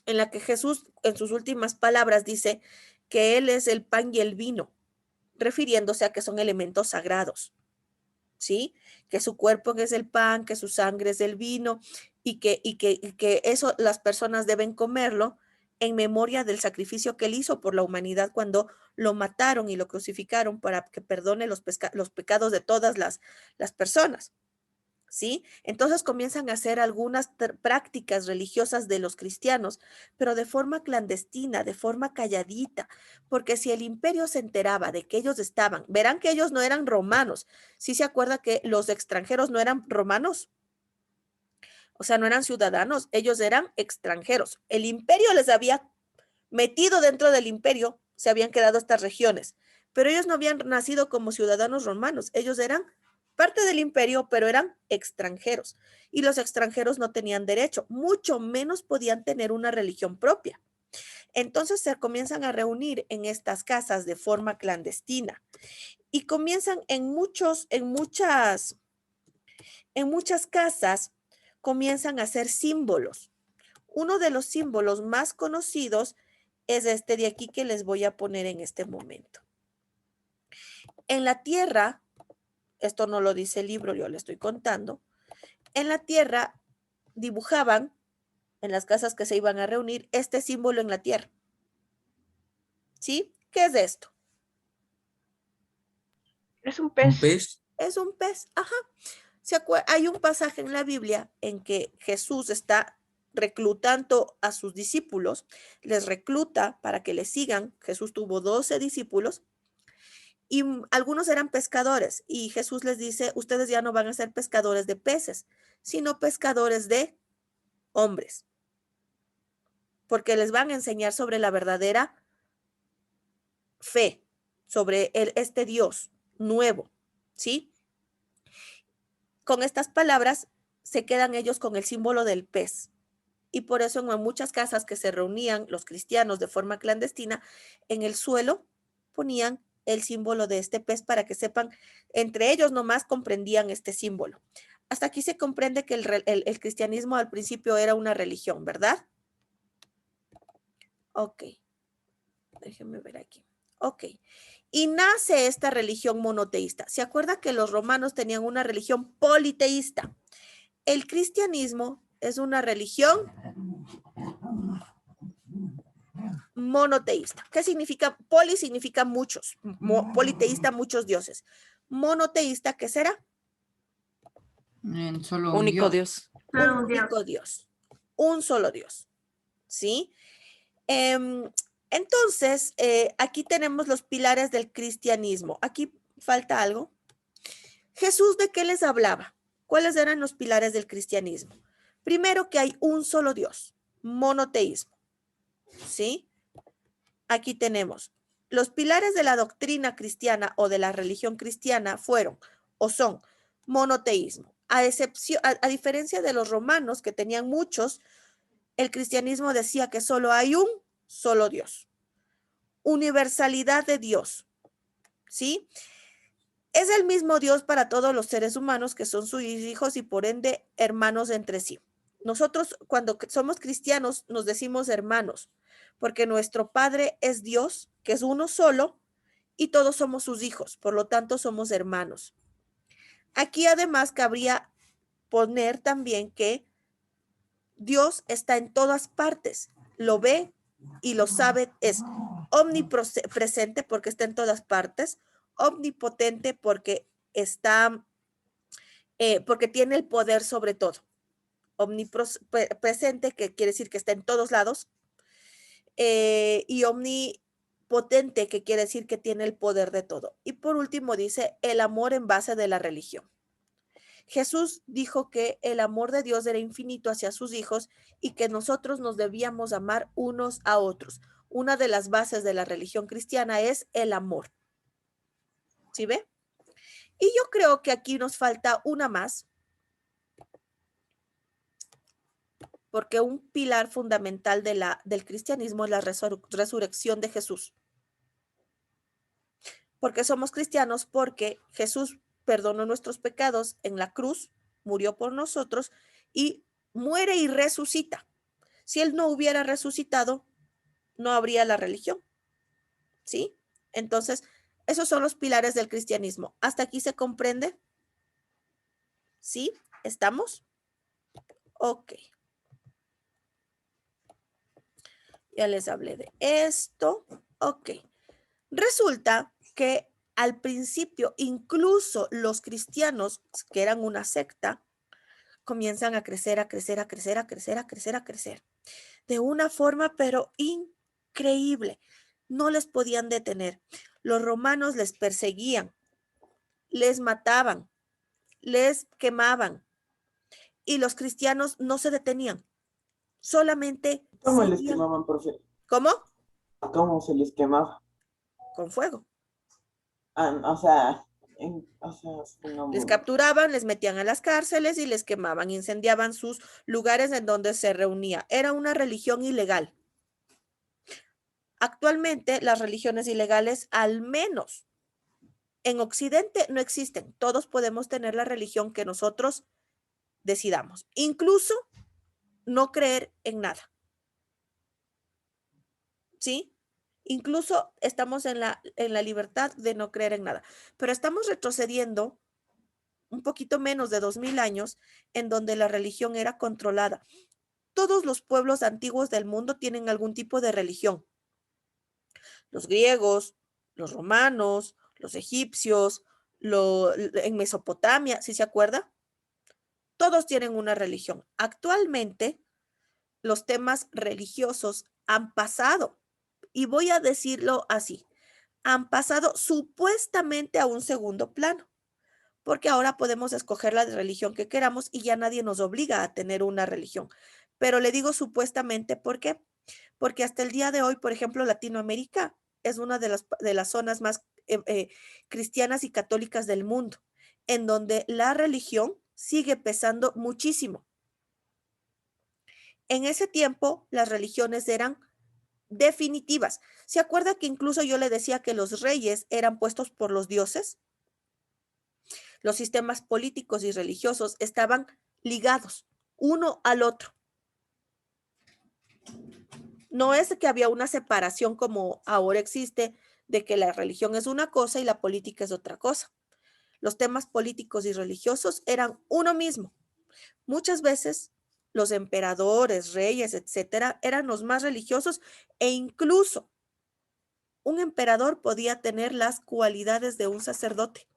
Speaker 1: en la que Jesús en sus últimas palabras dice que Él es el pan y el vino, refiriéndose a que son elementos sagrados, ¿sí? Que su cuerpo es el pan, que su sangre es el vino y que eso las personas deben comerlo en memoria del sacrificio que Él hizo por la humanidad cuando lo mataron y lo crucificaron para que perdone los pecados de todas las personas. ¿Sí? Entonces comienzan a hacer algunas prácticas religiosas de los cristianos, pero de forma clandestina, de forma calladita, porque si el imperio se enteraba de que ellos estaban, verán que ellos no eran romanos. ¿Sí se acuerda que los extranjeros no eran romanos? O sea, no eran ciudadanos, ellos eran extranjeros. El imperio les había metido dentro del imperio, se habían quedado estas regiones, pero ellos no habían nacido como ciudadanos romanos, ellos eran parte del imperio, pero eran extranjeros. Y los extranjeros no tenían derecho, mucho menos podían tener una religión propia. Entonces se comienzan a reunir en estas casas de forma clandestina y comienzan en muchas casas, comienzan a hacer símbolos. Uno de los símbolos más conocidos es este de aquí que les voy a poner en este momento. En la tierra, esto no lo dice el libro, yo le estoy contando, en la tierra dibujaban en las casas que se iban a reunir este símbolo en la tierra. ¿Sí? ¿Qué es esto?
Speaker 2: Es un
Speaker 7: ¿Un
Speaker 2: pez.
Speaker 7: pez?
Speaker 1: Es un pez, ajá. Hay un pasaje en la Biblia en que Jesús está reclutando a sus discípulos, les recluta para que le sigan. Jesús tuvo 12 discípulos y algunos eran pescadores y Jesús les dice, ustedes ya no van a ser pescadores de peces, sino pescadores de hombres, porque les van a enseñar sobre la verdadera fe, sobre este Dios nuevo, ¿sí? Con estas palabras se quedan ellos con el símbolo del pez. Y por eso en muchas casas que se reunían los cristianos de forma clandestina, en el suelo ponían el símbolo de este pez para que sepan, entre ellos nomás comprendían este símbolo. Hasta aquí se comprende que el cristianismo al principio era una religión, ¿verdad? Ok. Déjenme ver aquí. Ok. Y nace esta religión monoteísta. ¿Se acuerda que los romanos tenían una religión politeísta? El cristianismo es una religión monoteísta. ¿Qué significa? Poli significa muchos. Politeísta, muchos dioses. Monoteísta, ¿qué será?
Speaker 5: En solo un
Speaker 4: Único
Speaker 5: Dios.
Speaker 4: Dios.
Speaker 6: Solo
Speaker 1: Un
Speaker 6: un Dios.
Speaker 1: único Dios. Un solo Dios. ¿Sí? Entonces, aquí tenemos los pilares del cristianismo. Aquí falta algo. Jesús, ¿de qué les hablaba? ¿Cuáles eran los pilares del cristianismo? Primero, que hay un solo Dios, monoteísmo. ¿Sí? Aquí tenemos los pilares de la doctrina cristiana o de la religión cristiana fueron o son monoteísmo. A diferencia de los romanos que tenían muchos, el cristianismo decía que solo hay un solo Dios. Universalidad de Dios. ¿Sí? Es el mismo Dios para todos los seres humanos que son sus hijos y por ende hermanos entre sí. Nosotros cuando somos cristianos nos decimos hermanos, porque nuestro Padre es Dios, que es uno solo, y todos somos sus hijos, por lo tanto somos hermanos. Aquí además cabría poner también que Dios está en todas partes, lo ve y lo sabe, es omnipresente porque está en todas partes, omnipotente porque está, porque tiene el poder sobre todo. Omnipresente, que quiere decir que está en todos lados, y omnipotente, que quiere decir que tiene el poder de todo. Y por último dice el amor en base de la religión. Jesús dijo que el amor de Dios era infinito hacia sus hijos y que nosotros nos debíamos amar unos a otros. Una de las bases de la religión cristiana es el amor. ¿Sí ve? Y yo creo que aquí nos falta una más, porque un pilar fundamental del cristianismo es la resurrección de Jesús. Porque somos cristianos, porque Jesús perdonó nuestros pecados en la cruz, murió por nosotros y muere y resucita. Si él no hubiera resucitado, no habría la religión. ¿Sí? Entonces, esos son los pilares del cristianismo. ¿Hasta aquí se comprende? ¿Sí? ¿Estamos? Ok. Ya les hablé de esto. Ok. Resulta que al principio, incluso los cristianos, que eran una secta, comienzan a crecer, a crecer, a crecer, a crecer, a crecer, a crecer. De una forma, pero increíble. No les podían detener. Los romanos les perseguían, les mataban, les quemaban. Y los cristianos no se detenían. Solamente
Speaker 3: ¿Cómo les
Speaker 1: seguían.
Speaker 3: quemaban, profe?
Speaker 1: ¿Cómo?
Speaker 3: ¿Cómo se les quemaba?
Speaker 1: Con fuego.
Speaker 3: O sea,
Speaker 1: Les capturaban, les metían a las cárceles y les quemaban, incendiaban sus lugares en donde se reunía. Era una religión ilegal. Actualmente las religiones ilegales, al menos en Occidente, no existen. Todos podemos tener la religión que nosotros decidamos, incluso no creer en nada. ¿Sí? Incluso estamos en la libertad de no creer en nada, pero estamos retrocediendo un poquito menos de 2000 años en donde la religión era controlada. Todos los pueblos antiguos del mundo tienen algún tipo de religión. Los griegos, los romanos, los egipcios, en Mesopotamia, ¿sí se acuerda? Todos tienen una religión. Actualmente, los temas religiosos han pasado, y voy a decirlo así, han pasado supuestamente a un segundo plano, porque ahora podemos escoger la religión que queramos y ya nadie nos obliga a tener una religión. Pero le digo supuestamente, ¿por qué? Porque hasta el día de hoy, por ejemplo, Latinoamérica es una de las zonas más cristianas y católicas del mundo, en donde la religión sigue pesando muchísimo. En ese tiempo, las religiones eran definitivas. ¿Se acuerda que incluso yo le decía que los reyes eran puestos por los dioses? Los sistemas políticos y religiosos estaban ligados uno al otro. No es que había una separación como ahora existe, de que la religión es una cosa y la política es otra cosa. Los temas políticos y religiosos eran uno mismo. Muchas veces los emperadores, reyes, etcétera, eran los más religiosos e incluso un emperador podía tener las cualidades de un sacerdote,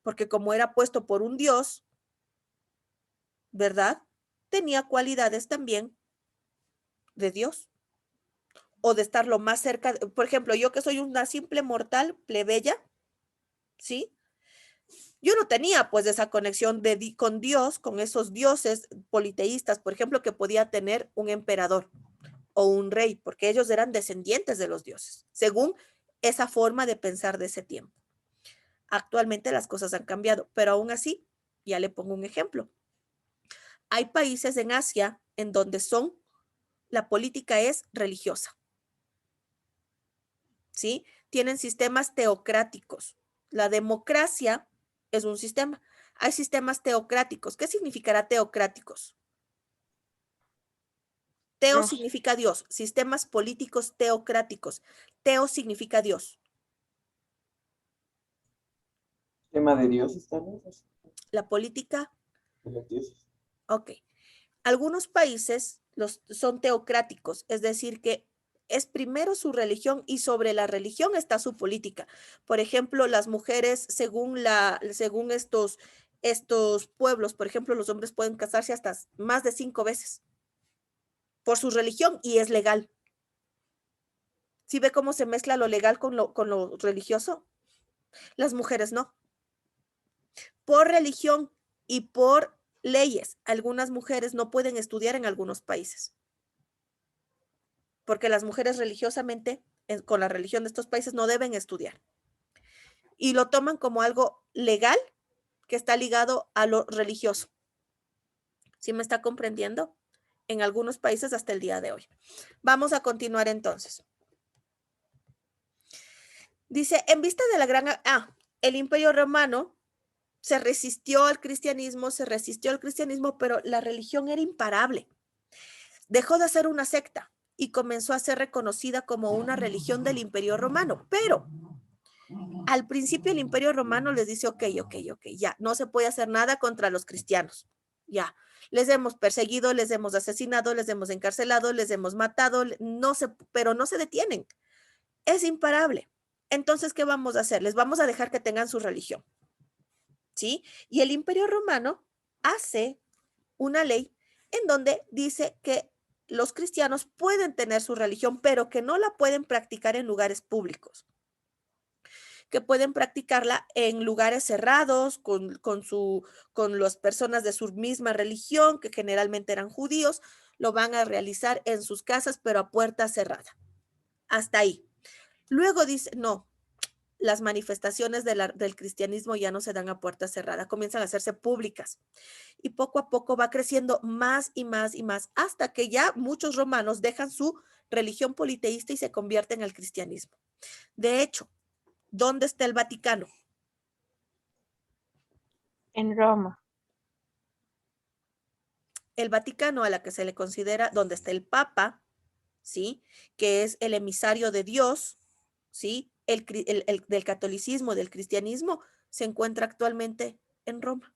Speaker 1: porque como era puesto por un dios, ¿verdad? Tenía cualidades también de Dios o de estar lo más cerca. Por ejemplo, yo que soy una simple mortal plebeya, ¿sí? Yo no tenía pues esa conexión con Dios, con esos dioses politeístas, por ejemplo, que podía tener un emperador o un rey, porque ellos eran descendientes de los dioses, según esa forma de pensar de ese tiempo. Actualmente las cosas han cambiado, pero aún así, ya le pongo un ejemplo. Hay países en Asia en donde la política es religiosa, ¿sí? Tienen sistemas teocráticos. La democracia es un sistema. Hay sistemas teocráticos. ¿Qué significará teocráticos? Teo significa Dios. Sistemas políticos teocráticos. Teo significa Dios.
Speaker 3: Tema de dioses, tal vez.
Speaker 1: La política.
Speaker 3: De los dioses.
Speaker 1: Ok. Algunos países son teocráticos, es decir, que es primero su religión y sobre la religión está su política. Por ejemplo, las mujeres, según estos pueblos, por ejemplo, los hombres pueden casarse hasta más de 5 veces por su religión y es legal. ¿Sí ve cómo se mezcla lo legal con lo religioso? Las mujeres no. Por religión y por leyes, algunas mujeres no pueden estudiar en algunos países, porque las mujeres religiosamente, con la religión de estos países, no deben estudiar. Y lo toman como algo legal que está ligado a lo religioso. ¿Sí me está comprendiendo? En algunos países hasta el día de hoy. Vamos a continuar entonces. Dice, en vista de la gran... el Imperio Romano se resistió al cristianismo, pero la religión era imparable. Dejó de ser una secta y comenzó a ser reconocida como una religión del Imperio Romano. Pero al principio el Imperio Romano les dice, ok, ya, no se puede hacer nada contra los cristianos. Ya, les hemos perseguido, les hemos asesinado, les hemos encarcelado, les hemos matado, pero no se detienen. Es imparable. Entonces, ¿qué vamos a hacer? Les vamos a dejar que tengan su religión. ¿Sí? Y el Imperio Romano hace una ley en donde dice que los cristianos pueden tener su religión, pero que no la pueden practicar en lugares públicos, que pueden practicarla en lugares cerrados, con las personas de su misma religión, que generalmente eran judíos, lo van a realizar en sus casas, pero a puerta cerrada. Hasta ahí. Luego dice, no, las manifestaciones del cristianismo ya no se dan a puerta cerrada, comienzan a hacerse públicas y poco a poco va creciendo más y más y más hasta que ya muchos romanos dejan su religión politeísta y se convierten al cristianismo. De hecho, ¿dónde está el Vaticano?
Speaker 2: En Roma.
Speaker 1: El Vaticano, a la que se le considera, donde está el Papa, ¿sí? Que es el emisario de Dios, ¿sí? Del catolicismo, del cristianismo, se encuentra actualmente en Roma.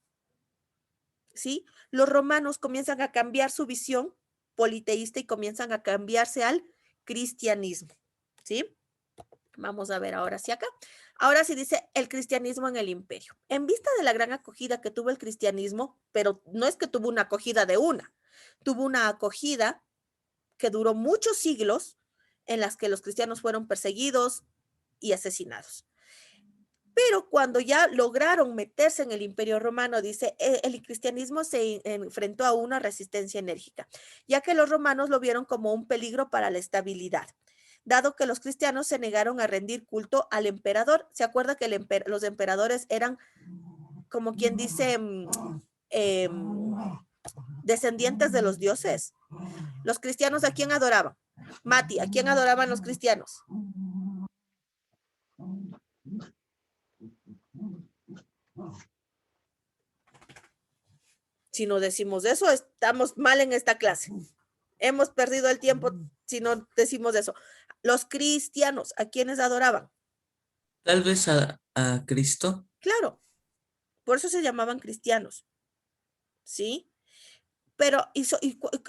Speaker 1: ¿Sí? Los romanos comienzan a cambiar su visión politeísta y comienzan a cambiarse al cristianismo. ¿Sí? Vamos a ver ahora sí acá. Ahora sí dice el cristianismo en el imperio. En vista de la gran acogida que tuvo el cristianismo, pero no es que tuvo una acogida de una, tuvo una acogida que duró muchos siglos, en las que los cristianos fueron perseguidos y asesinados. Pero cuando ya lograron meterse en el Imperio Romano, dice, el cristianismo se enfrentó a una resistencia enérgica, ya que los romanos lo vieron como un peligro para la estabilidad, dado que los cristianos se negaron a rendir culto al emperador. ¿Se acuerda que los emperadores eran, como quien dice, descendientes de los dioses? Los cristianos, ¿a quién adoraban? Mati, ¿a quién adoraban los cristianos? Si no decimos eso, estamos mal en esta clase. Hemos perdido el tiempo si no decimos eso. Los cristianos, ¿a quiénes adoraban?
Speaker 7: Tal vez a Cristo.
Speaker 1: Claro, por eso se llamaban cristianos, ¿sí? Pero,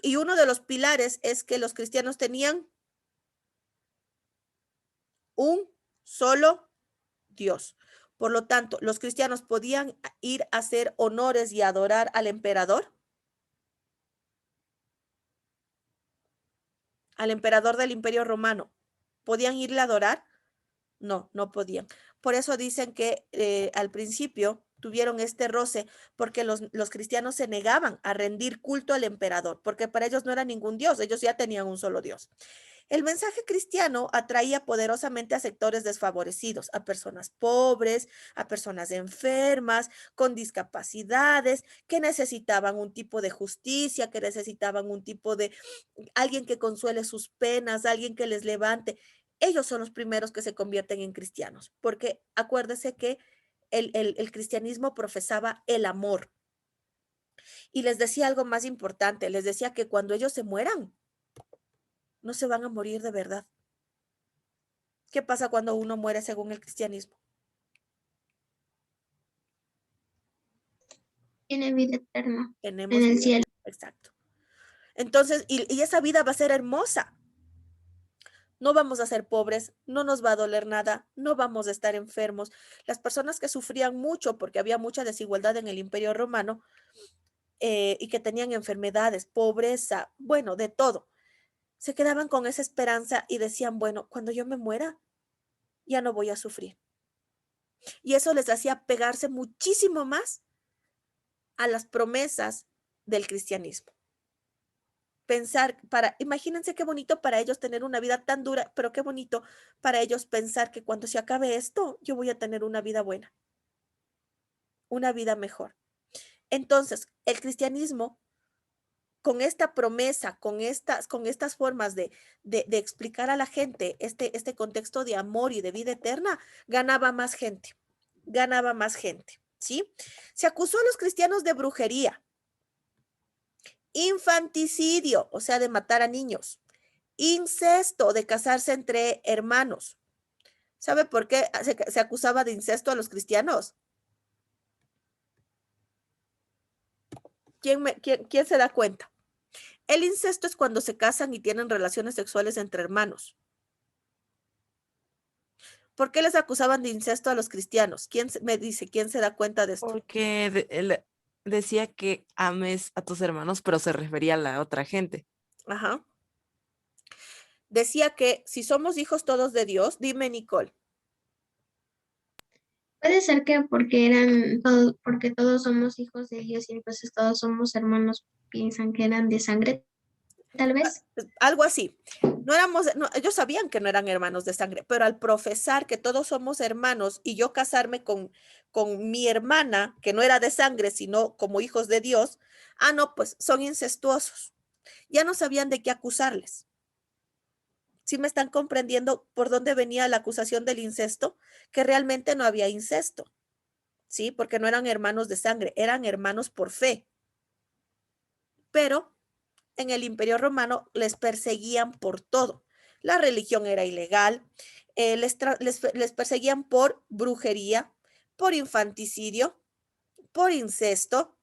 Speaker 1: y uno de los pilares es que los cristianos tenían un solo Dios. Por lo tanto, los cristianos podían ir a hacer honores y adorar al emperador del Imperio Romano. ¿Podían irle a adorar? No, no podían. Por eso dicen que al principio tuvieron este roce, porque los cristianos se negaban a rendir culto al emperador, porque para ellos no era ningún Dios, ellos ya tenían un solo Dios. El mensaje cristiano atraía poderosamente a sectores desfavorecidos, a personas pobres, a personas enfermas, con discapacidades, que necesitaban un tipo de justicia, que necesitaban un tipo de alguien que consuele sus penas, alguien que les levante. Ellos son los primeros que se convierten en cristianos, porque acuérdese que el cristianismo profesaba el amor. Y les decía algo más importante, les decía que cuando ellos se mueran, no se van a morir de verdad. ¿Qué pasa cuando uno muere según el cristianismo?
Speaker 8: Tiene vida eterna
Speaker 1: Tenemos
Speaker 8: en el
Speaker 1: vida.
Speaker 8: cielo.
Speaker 1: Exacto. Entonces, y esa vida va a ser hermosa. No vamos a ser pobres, no nos va a doler nada, no vamos a estar enfermos. Las personas que sufrían mucho porque había mucha desigualdad en el Imperio Romano y que tenían enfermedades, pobreza, bueno, de todo, se quedaban con esa esperanza y decían, bueno, cuando yo me muera, ya no voy a sufrir. Y eso les hacía pegarse muchísimo más a las promesas del cristianismo. Pensar imagínense qué bonito para ellos tener una vida tan dura, pero qué bonito para ellos pensar que cuando se acabe esto, yo voy a tener una vida buena, una vida mejor. Entonces, el cristianismo, con esta promesa, con estas formas de explicar a la gente este contexto de amor y de vida eterna, ganaba más gente, ¿sí? Se acusó a los cristianos de brujería, infanticidio, o sea, de matar a niños, incesto, de casarse entre hermanos. ¿Sabe por qué se acusaba de incesto a los cristianos? ¿Quién se da cuenta? El incesto es cuando se casan y tienen relaciones sexuales entre hermanos. ¿Por qué les acusaban de incesto a los cristianos? ¿Quién me dice? ¿Quién se da cuenta de esto?
Speaker 4: Porque él decía que ames a tus hermanos, pero se refería a la otra gente.
Speaker 1: Ajá. Decía que si somos hijos todos de Dios, dime, Nicole.
Speaker 8: Puede ser que porque todos somos hijos de Dios y entonces todos somos hermanos, piensan que eran de sangre, tal vez.
Speaker 1: Algo así. Ellos sabían que no eran hermanos de sangre, pero al profesar que todos somos hermanos y yo casarme con mi hermana, que no era de sangre, sino como hijos de Dios, no, pues son incestuosos. Ya no sabían de qué acusarles. ¿Sí me están comprendiendo por dónde venía la acusación del incesto? Que realmente no había incesto, ¿sí? Porque no eran hermanos de sangre, eran hermanos por fe. Pero en el Imperio Romano les perseguían por todo. La religión era ilegal, les perseguían por brujería, por infanticidio, por incesto,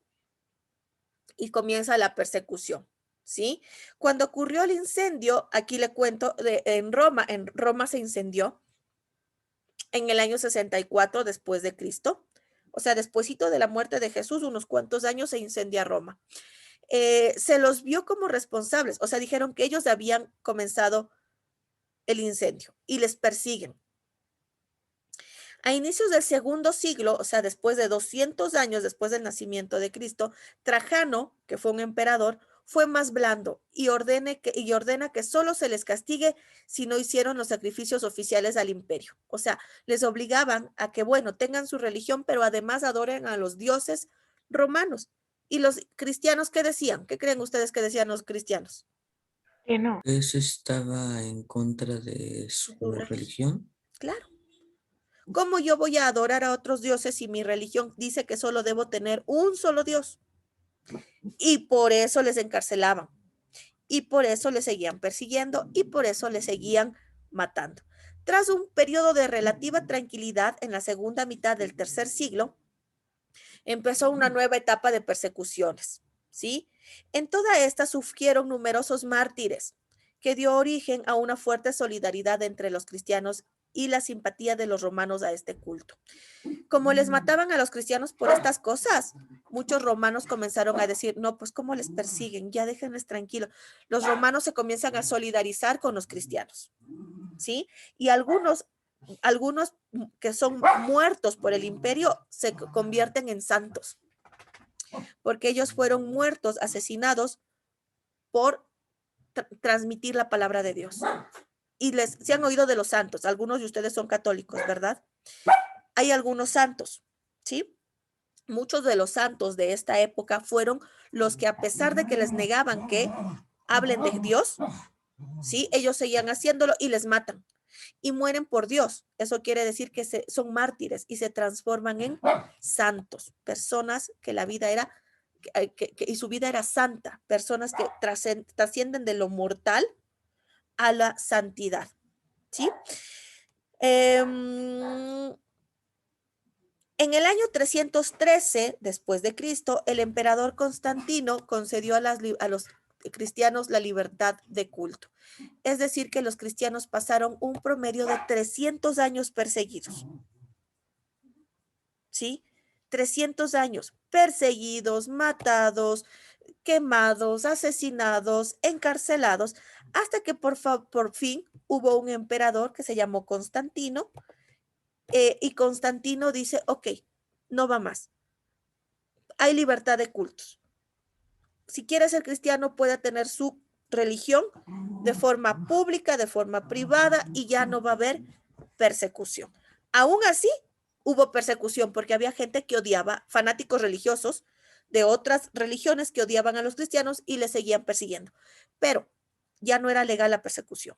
Speaker 1: y comienza la persecución, ¿sí? Cuando ocurrió el incendio, aquí le cuento, en Roma se incendió en el año 64 después de Cristo, o sea, despuesito de la muerte de Jesús, unos cuantos años se incendia Roma. se los vio como responsables, o sea, dijeron que ellos habían comenzado el incendio y les persiguen. A inicios del segundo siglo, o sea, después de 200 años después del nacimiento de Cristo, Trajano, que fue un emperador, fue más blando y ordena que solo se les castigue si no hicieron los sacrificios oficiales al imperio. O sea, les obligaban a que, bueno, tengan su religión, pero además adoren a los dioses romanos. ¿Y los cristianos qué decían? ¿Qué creen ustedes que decían los cristianos?
Speaker 2: Que no.
Speaker 7: Eso estaba en contra de su
Speaker 1: Su religión.
Speaker 7: religión.
Speaker 1: Claro. ¿Cómo yo voy a adorar a otros dioses si mi religión dice que solo debo tener un solo Dios? Y por eso les encarcelaban. Y por eso les seguían persiguiendo y por eso les seguían matando. Tras un periodo de relativa tranquilidad en la segunda mitad del tercer siglo, empezó una nueva etapa de persecuciones, ¿sí? En toda esta surgieron numerosos mártires, que dio origen a una fuerte solidaridad entre los cristianos y la simpatía de los romanos a este culto. Como les mataban a los cristianos por estas cosas, muchos romanos comenzaron a decir, no, pues cómo les persiguen, ya déjenles tranquilos. Los romanos se comienzan a solidarizar con los cristianos, ¿sí? Y algunos que son muertos por el imperio se convierten en santos, porque ellos fueron muertos, asesinados por transmitir la palabra de Dios. Y se han oído de los santos, algunos de ustedes son católicos, ¿verdad? Hay algunos santos, ¿sí? Muchos de los santos de esta época fueron los que, a pesar de que les negaban que hablen de Dios, ¿sí? Ellos seguían haciéndolo y les matan. Y mueren por Dios. Eso quiere decir que son mártires y se transforman en santos, personas que la vida era, y su vida era santa, personas que trascienden de lo mortal a la santidad, ¿sí? En el año 313 después de Cristo, el emperador Constantino concedió a los cristianos la libertad de culto. Es decir, que los cristianos pasaron un promedio de 300 años perseguidos. ¿Sí? 300 años perseguidos, matados, quemados, asesinados, encarcelados, hasta que por fin hubo un emperador que se llamó Constantino, y Constantino dice, ok, no va más. Hay libertad de cultos. Si quiere ser cristiano, puede tener su religión de forma pública, de forma privada, y ya no va a haber persecución. Aún así, hubo persecución porque había gente que odiaba, fanáticos religiosos de otras religiones que odiaban a los cristianos y les seguían persiguiendo. Pero ya no era legal la persecución.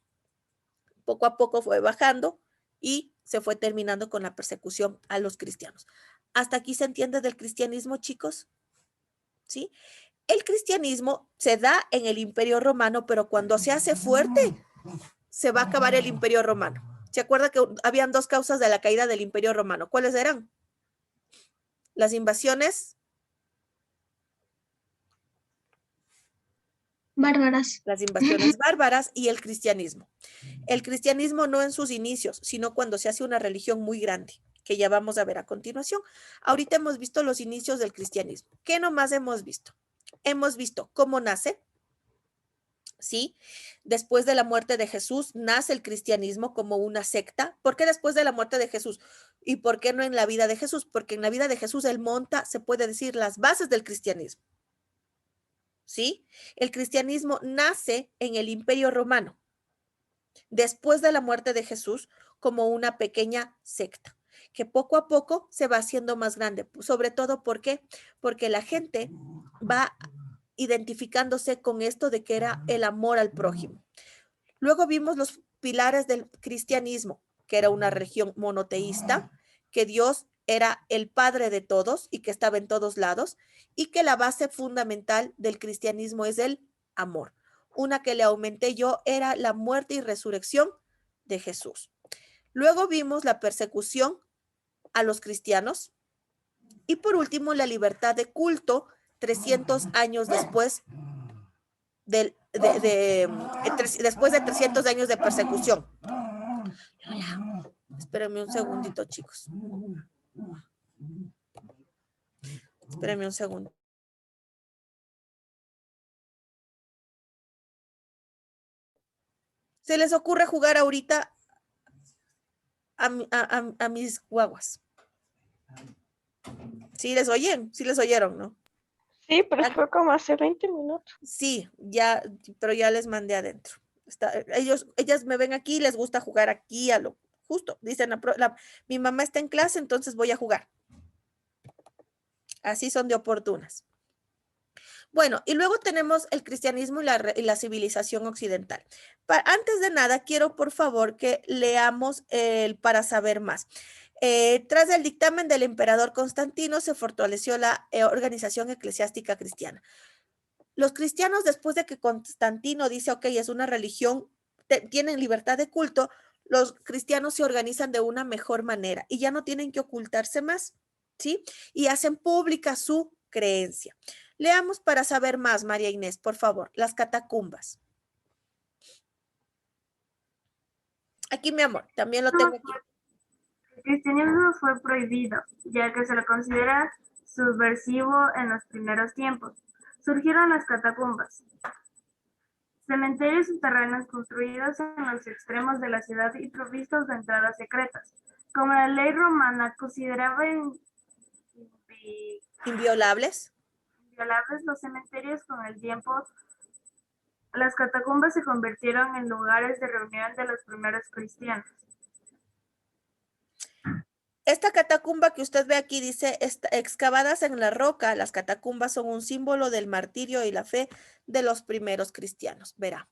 Speaker 1: Poco a poco fue bajando y se fue terminando con la persecución a los cristianos. ¿Hasta aquí se entiende del cristianismo, chicos? ¿Sí? El cristianismo se da en el Imperio Romano, pero cuando se hace fuerte, se va a acabar el Imperio Romano. ¿Se acuerda que habían dos causas de la caída del Imperio Romano? ¿Cuáles eran? Las invasiones
Speaker 8: bárbaras.
Speaker 1: Las invasiones bárbaras y el cristianismo. El cristianismo no en sus inicios, sino cuando se hace una religión muy grande, que ya vamos a ver a continuación. Ahorita hemos visto los inicios del cristianismo. ¿Qué nomás hemos visto? Hemos visto cómo nace, ¿sí? Después de la muerte de Jesús, nace el cristianismo como una secta. ¿Por qué después de la muerte de Jesús? ¿Y por qué no en la vida de Jesús? Porque en la vida de Jesús él monta, se puede decir, las bases del cristianismo. ¿Sí? El cristianismo nace en el Imperio Romano, después de la muerte de Jesús, como una pequeña secta, que poco a poco se va haciendo más grande. Sobre todo, ¿por qué? Porque la gente va identificándose con esto de que era el amor al prójimo. Luego vimos los pilares del cristianismo, que era una religión monoteísta, que Dios era el Padre de todos y que estaba en todos lados, y que la base fundamental del cristianismo es el amor. Una que le aumenté yo era la muerte y resurrección de Jesús. Luego vimos la persecución a los cristianos y por último la libertad de culto 300 años después después de 300 años de persecución. Espérenme un segundito, chicos. Espérenme un segundo. se les ocurre jugar ahorita a mis guaguas? ¿Sí les oyen? Sí les oyeron, ¿no?
Speaker 2: Sí, pero fue como hace 20 minutos.
Speaker 1: Sí, ya, pero ya les mandé adentro. Ellas me ven aquí y les gusta jugar aquí a lo justo. Dicen, mi mamá está en clase, entonces voy a jugar. Así son de oportunas. Bueno, y luego tenemos el cristianismo y la civilización occidental. Antes de nada, quiero por favor que leamos el para saber más. Tras el dictamen del emperador Constantino, se fortaleció la organización eclesiástica cristiana. Los cristianos, después de que Constantino dice, ok, es una religión, tienen libertad de culto, los cristianos se organizan de una mejor manera y ya no tienen que ocultarse más, ¿sí? Y hacen pública su creencia. Leamos para saber más, María Inés, por favor, las catacumbas. Aquí, mi amor, también lo tengo aquí.
Speaker 6: El cristianismo fue prohibido, ya que se lo considera subversivo en los primeros tiempos. Surgieron las catacumbas, cementerios subterráneos construidos en los extremos de la ciudad y provistos de entradas secretas. Como la ley romana consideraba
Speaker 1: Inviolables.
Speaker 6: inviolables los cementerios, con el tiempo las catacumbas se convirtieron en lugares de reunión de los primeros cristianos.
Speaker 1: Esta catacumba que usted ve aquí dice, excavadas en la roca, las catacumbas son un símbolo del martirio y la fe de los primeros cristianos. Verá,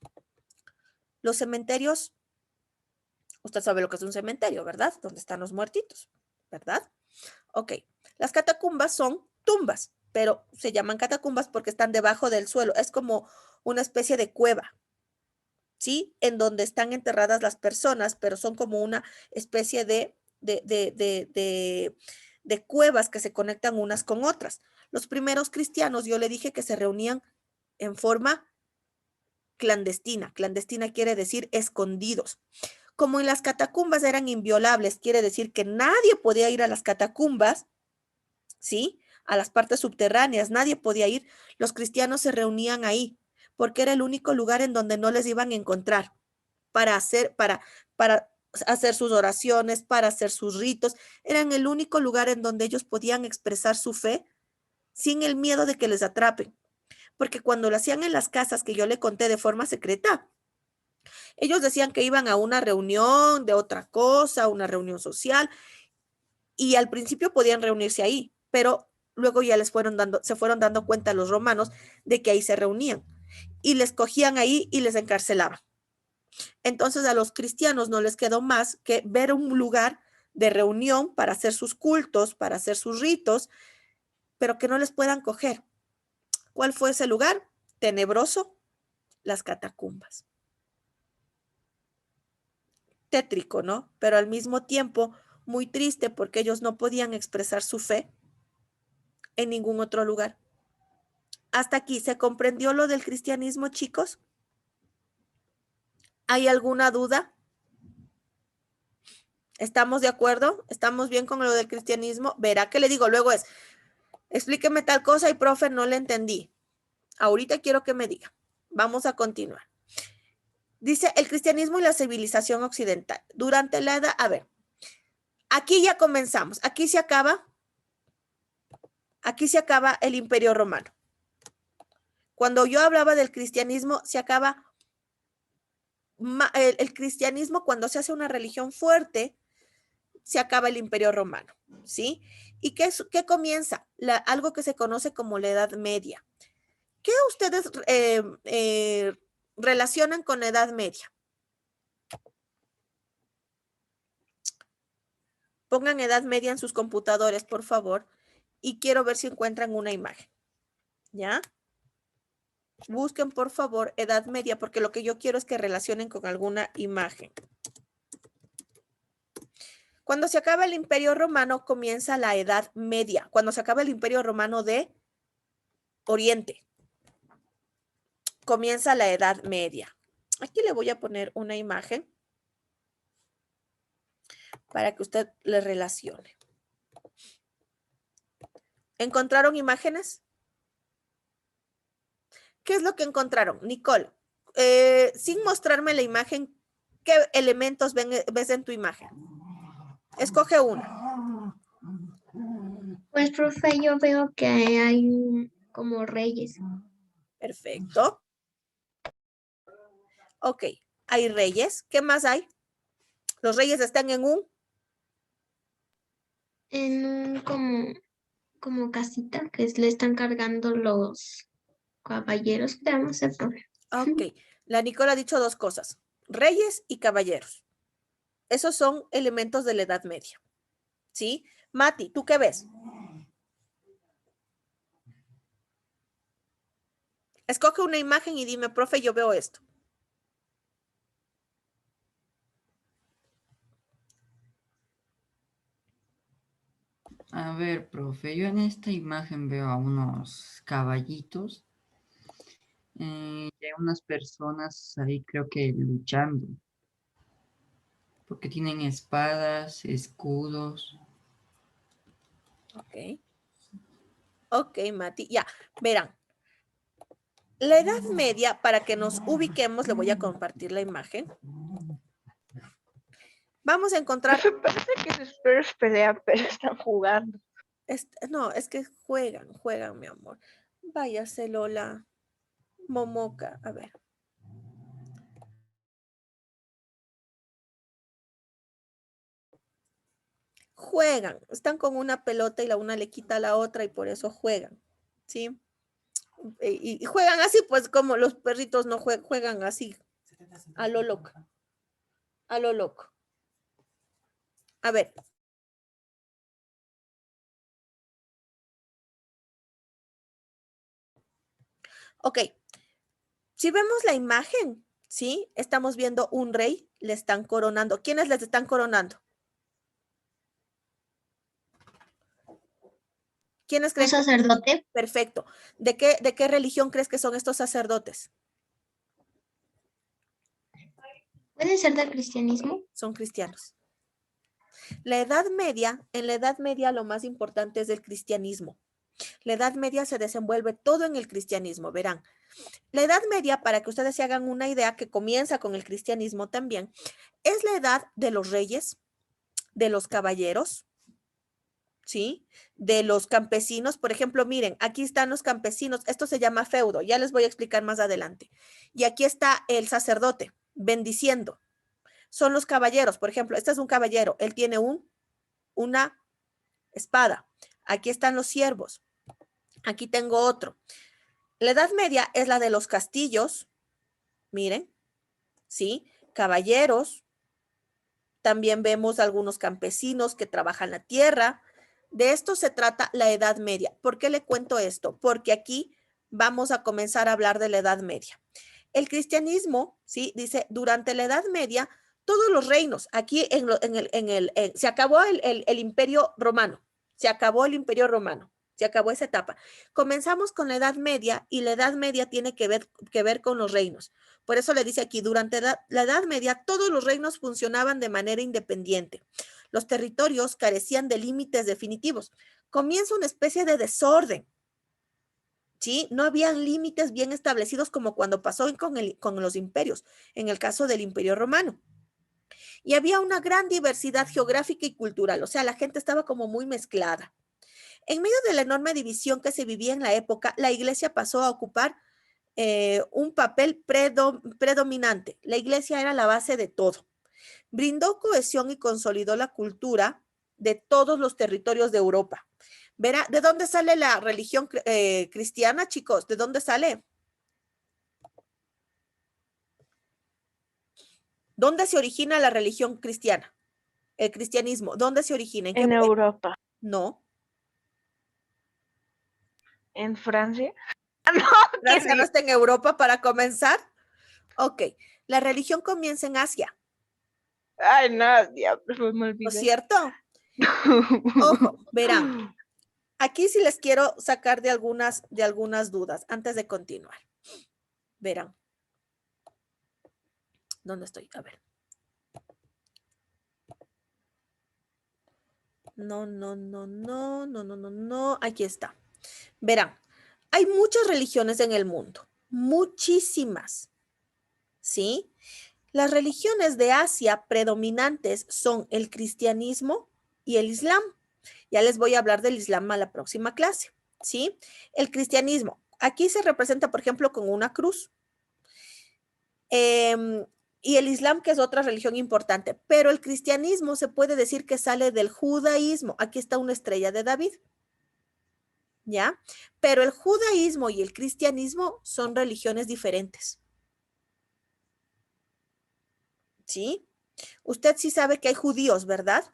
Speaker 1: los cementerios, usted sabe lo que es un cementerio, ¿verdad? Donde están los muertitos, ¿verdad? Ok, las catacumbas son tumbas, pero se llaman catacumbas porque están debajo del suelo. Es como una especie de cueva, ¿sí? En donde están enterradas las personas, pero son como una especie de cuevas que se conectan unas con otras. Los primeros cristianos, yo le dije que se reunían en forma clandestina. Clandestina quiere decir escondidos. Como en las catacumbas eran inviolables, quiere decir que nadie podía ir a las catacumbas, ¿sí? A las partes subterráneas, nadie podía ir. Los cristianos se reunían ahí porque era el único lugar en donde no les iban a encontrar para hacer sus oraciones, para hacer sus ritos. Eran el único lugar en donde ellos podían expresar su fe sin el miedo de que les atrapen. Porque cuando lo hacían en las casas que yo le conté de forma secreta, ellos decían que iban a una reunión de otra cosa, una reunión social, y al principio podían reunirse ahí, pero luego ya se fueron dando cuenta los romanos de que ahí se reunían y les cogían ahí y les encarcelaban. Entonces a los cristianos no les quedó más que ver un lugar de reunión para hacer sus cultos, para hacer sus ritos, pero que no les puedan coger. ¿Cuál fue ese lugar? Tenebroso, las catacumbas. Tétrico, ¿no? Pero al mismo tiempo muy triste porque ellos no podían expresar su fe en ningún otro lugar. ¿Hasta aquí se comprendió lo del cristianismo, chicos? ¿Hay alguna duda? ¿Estamos de acuerdo? ¿Estamos bien con lo del cristianismo? Verá que le digo, luego es, explíqueme tal cosa y profe, no le entendí. Ahorita quiero que me diga. Vamos a continuar. Dice el cristianismo y la civilización occidental. Durante la edad, a ver, aquí ya comenzamos. Aquí se acaba el Imperio Romano. Cuando yo hablaba del cristianismo, se acaba el cristianismo cuando se hace una religión fuerte, se acaba el Imperio Romano, ¿sí? ¿Y qué comienza? Algo que se conoce como la Edad Media. ¿Qué ustedes relacionan con la Edad Media? Pongan Edad Media en sus computadores, por favor, y quiero ver si encuentran una imagen, ¿ya? Busquen, por favor, Edad Media, porque lo que yo quiero es que relacionen con alguna imagen. Cuando se acaba el Imperio Romano, comienza la Edad Media. Cuando se acaba el Imperio Romano de Oriente, comienza la Edad Media. Aquí le voy a poner una imagen para que usted le relacione. ¿Encontraron imágenes? ¿Qué es lo que encontraron? Nicole, sin mostrarme la imagen ¿Qué elementos ves en tu imagen? Escoge uno.
Speaker 8: Pues, profe, yo veo que hay como reyes.
Speaker 1: Perfecto. Ok, hay reyes. ¿Qué más hay? Los reyes están en un...
Speaker 8: En un como casita que le están cargando los caballeros, no sé, profe.
Speaker 1: Ok, la Nicola ha dicho dos cosas. Reyes y caballeros. Esos son elementos de la Edad Media. ¿Sí? Mati, ¿tú qué ves? Escoge una imagen y dime, profe, yo veo esto.
Speaker 5: A ver, profe, yo en esta imagen veo a unos caballitos y hay unas personas ahí creo que luchando, porque tienen espadas, escudos.
Speaker 1: Ok. Ok, Mati. Ya, verán. La Edad Media, para que nos ubiquemos, le voy a compartir la imagen. Vamos a encontrar...
Speaker 2: Me parece que sus perros pelean, pero están jugando.
Speaker 1: No, es que juegan, mi amor. Váyase, Lola. Momoca, a ver. Juegan, están con una pelota y la una le quita a la otra y por eso juegan, ¿sí? Y juegan así, pues como los perritos no juegan así, a lo loco, a lo loco. A ver. Ok, si vemos la imagen, ¿sí? Estamos viendo un rey, le están coronando. ¿Quiénes les están coronando? ¿Quiénes
Speaker 8: ¿Un
Speaker 1: creen?
Speaker 8: sacerdote?
Speaker 1: Perfecto. ¿De qué religión crees que son estos sacerdotes?
Speaker 8: ¿Puede ser del cristianismo?
Speaker 1: Son cristianos. La Edad Media, en la Edad Media lo más importante es el cristianismo. La Edad Media se desenvuelve todo en el cristianismo, verán. La Edad Media, para que ustedes se hagan una idea, que comienza con el cristianismo también, es la edad de los reyes, de los caballeros, ¿sí? De los campesinos. Por ejemplo, miren, aquí están los campesinos. Esto se llama feudo. Ya les voy a explicar más adelante. Y aquí está el sacerdote bendiciendo. Son los caballeros. Por ejemplo, este es un caballero. Él tiene una espada. Aquí están los siervos. Aquí tengo otro. La Edad Media es la de los castillos. Miren, ¿sí? Caballeros. También vemos algunos campesinos que trabajan la tierra. De esto se trata la Edad Media. ¿Por qué le cuento esto? Porque aquí vamos a comenzar a hablar de la Edad Media. El cristianismo, ¿sí? Dice, durante la Edad Media, todos los reinos, aquí se acabó el Imperio Romano, se acabó el Imperio Romano, se acabó esa etapa. Comenzamos con la Edad Media y la Edad Media tiene que ver con los reinos. Por eso le dice aquí, durante la Edad Media, todos los reinos funcionaban de manera independiente. Los territorios carecían de límites definitivos. Comienza una especie de desorden. ¿Sí? No habían límites bien establecidos como cuando pasó con los imperios, en el caso del Imperio Romano. Y había una gran diversidad geográfica y cultural, o sea, la gente estaba como muy mezclada. En medio de la enorme división que se vivía en la época, la iglesia pasó a ocupar un papel predominante. La iglesia era la base de todo. Brindó cohesión y consolidó la cultura de todos los territorios de Europa. Verá, ¿de dónde sale la religión cristiana, chicos? ¿De dónde sale? ¿Dónde se origina la religión cristiana? El cristianismo, ¿dónde se origina? ¿En qué
Speaker 2: En
Speaker 1: país?
Speaker 2: Europa.
Speaker 1: No.
Speaker 2: ¿En Francia? No,
Speaker 1: Francia no está en Europa para comenzar. Ok, la religión comienza en Asia.
Speaker 2: Ay, no, diablo, me olvidé.
Speaker 1: ¿No es cierto? Ojo, verán. Aquí sí les quiero sacar de algunas dudas antes de continuar. Verán. ¿Dónde estoy? A ver. No. Aquí está. Verán, hay muchas religiones en el mundo. Muchísimas. ¿Sí? Las religiones de Asia predominantes son el cristianismo y el islam. Ya les voy a hablar del islam a la próxima clase, ¿sí? El cristianismo, aquí se representa, por ejemplo, con una cruz. Y el islam, que es otra religión importante, pero el cristianismo se puede decir que sale del judaísmo. Aquí está una estrella de David, ¿ya? Pero el judaísmo y el cristianismo son religiones diferentes, ¿sí? Usted sí sabe que hay judíos, ¿verdad?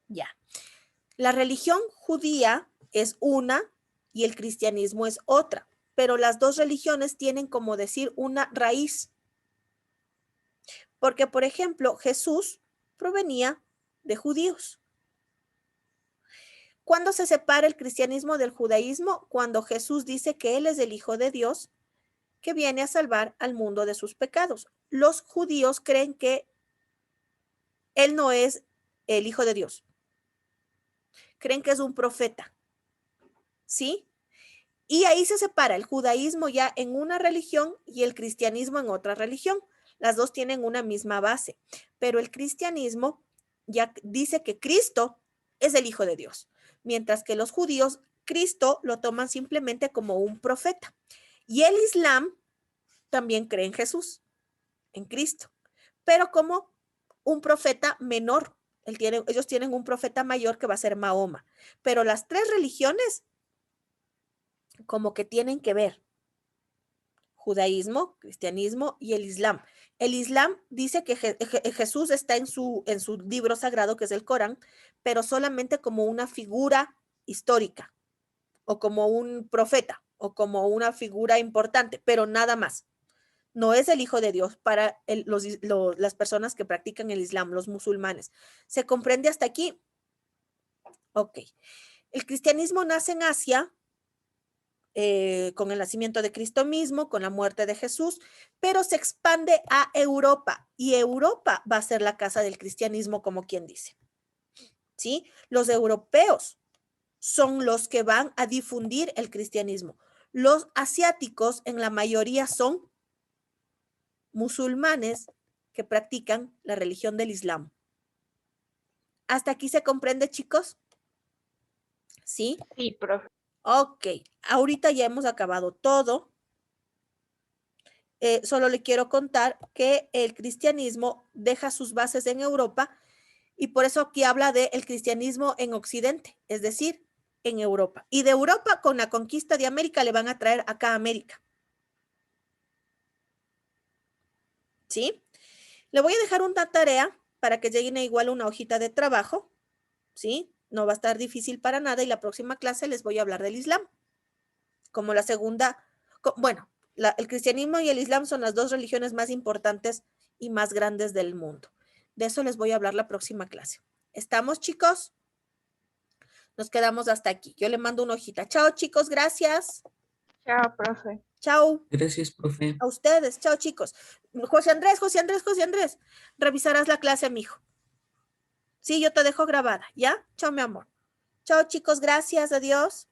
Speaker 1: Ya. La religión judía es una y el cristianismo es otra, pero las dos religiones tienen, como decir, una raíz. Porque, por ejemplo, Jesús provenía de judíos. ¿Cuándo se separa el cristianismo del judaísmo? Cuando Jesús dice que Él es el Hijo de Dios que viene a salvar al mundo de sus pecados. Los judíos creen que Él no es el Hijo de Dios. Creen que es un profeta, ¿sí? Y ahí se separa el judaísmo ya en una religión y el cristianismo en otra religión. Las dos tienen una misma base, pero el cristianismo ya dice que Cristo es el Hijo de Dios, mientras que los judíos, Cristo lo toman simplemente como un profeta. Y el Islam también cree en Jesús, en Cristo, pero como un profeta menor. Ellos tienen un profeta mayor que va a ser Mahoma, pero las tres religiones como que tienen que ver. Judaísmo, cristianismo y el Islam. El Islam dice que Jesús está en su libro sagrado, que es el Corán, pero solamente como una figura histórica, o como un profeta, o como una figura importante, pero nada más. No es el Hijo de Dios para las personas que practican el Islam, los musulmanes. ¿Se comprende hasta aquí? Ok. El cristianismo nace en Asia, con el nacimiento de Cristo mismo, con la muerte de Jesús, pero se expande a Europa y Europa va a ser la casa del cristianismo, como quien dice. ¿Sí? Los europeos son los que van a difundir el cristianismo. Los asiáticos en la mayoría son musulmanes que practican la religión del Islam. ¿Hasta aquí se comprende, chicos? ¿Sí?
Speaker 2: Sí, profe.
Speaker 1: Ok, ahorita ya hemos acabado todo. Solo le quiero contar que el cristianismo deja sus bases en Europa y por eso aquí habla del cristianismo en Occidente, es decir, en Europa. Y de Europa, con la conquista de América, le van a traer acá a América. ¿Sí? Le voy a dejar una tarea para que lleguen igual una hojita de trabajo, ¿sí? No va a estar difícil para nada y la próxima clase les voy a hablar del Islam. Como la segunda, bueno, el cristianismo y el Islam son las dos religiones más importantes y más grandes del mundo. De eso les voy a hablar la próxima clase. ¿Estamos, chicos? Nos quedamos hasta aquí. Yo le mando una hojita. Chao, chicos, gracias.
Speaker 2: Chao, profe.
Speaker 1: Chao.
Speaker 7: Gracias, profe.
Speaker 1: A ustedes. Chao, chicos. José Andrés, revisarás la clase, mijo. Sí, yo te dejo grabada, ¿ya? Chao, mi amor. Chao, chicos, gracias. Adiós.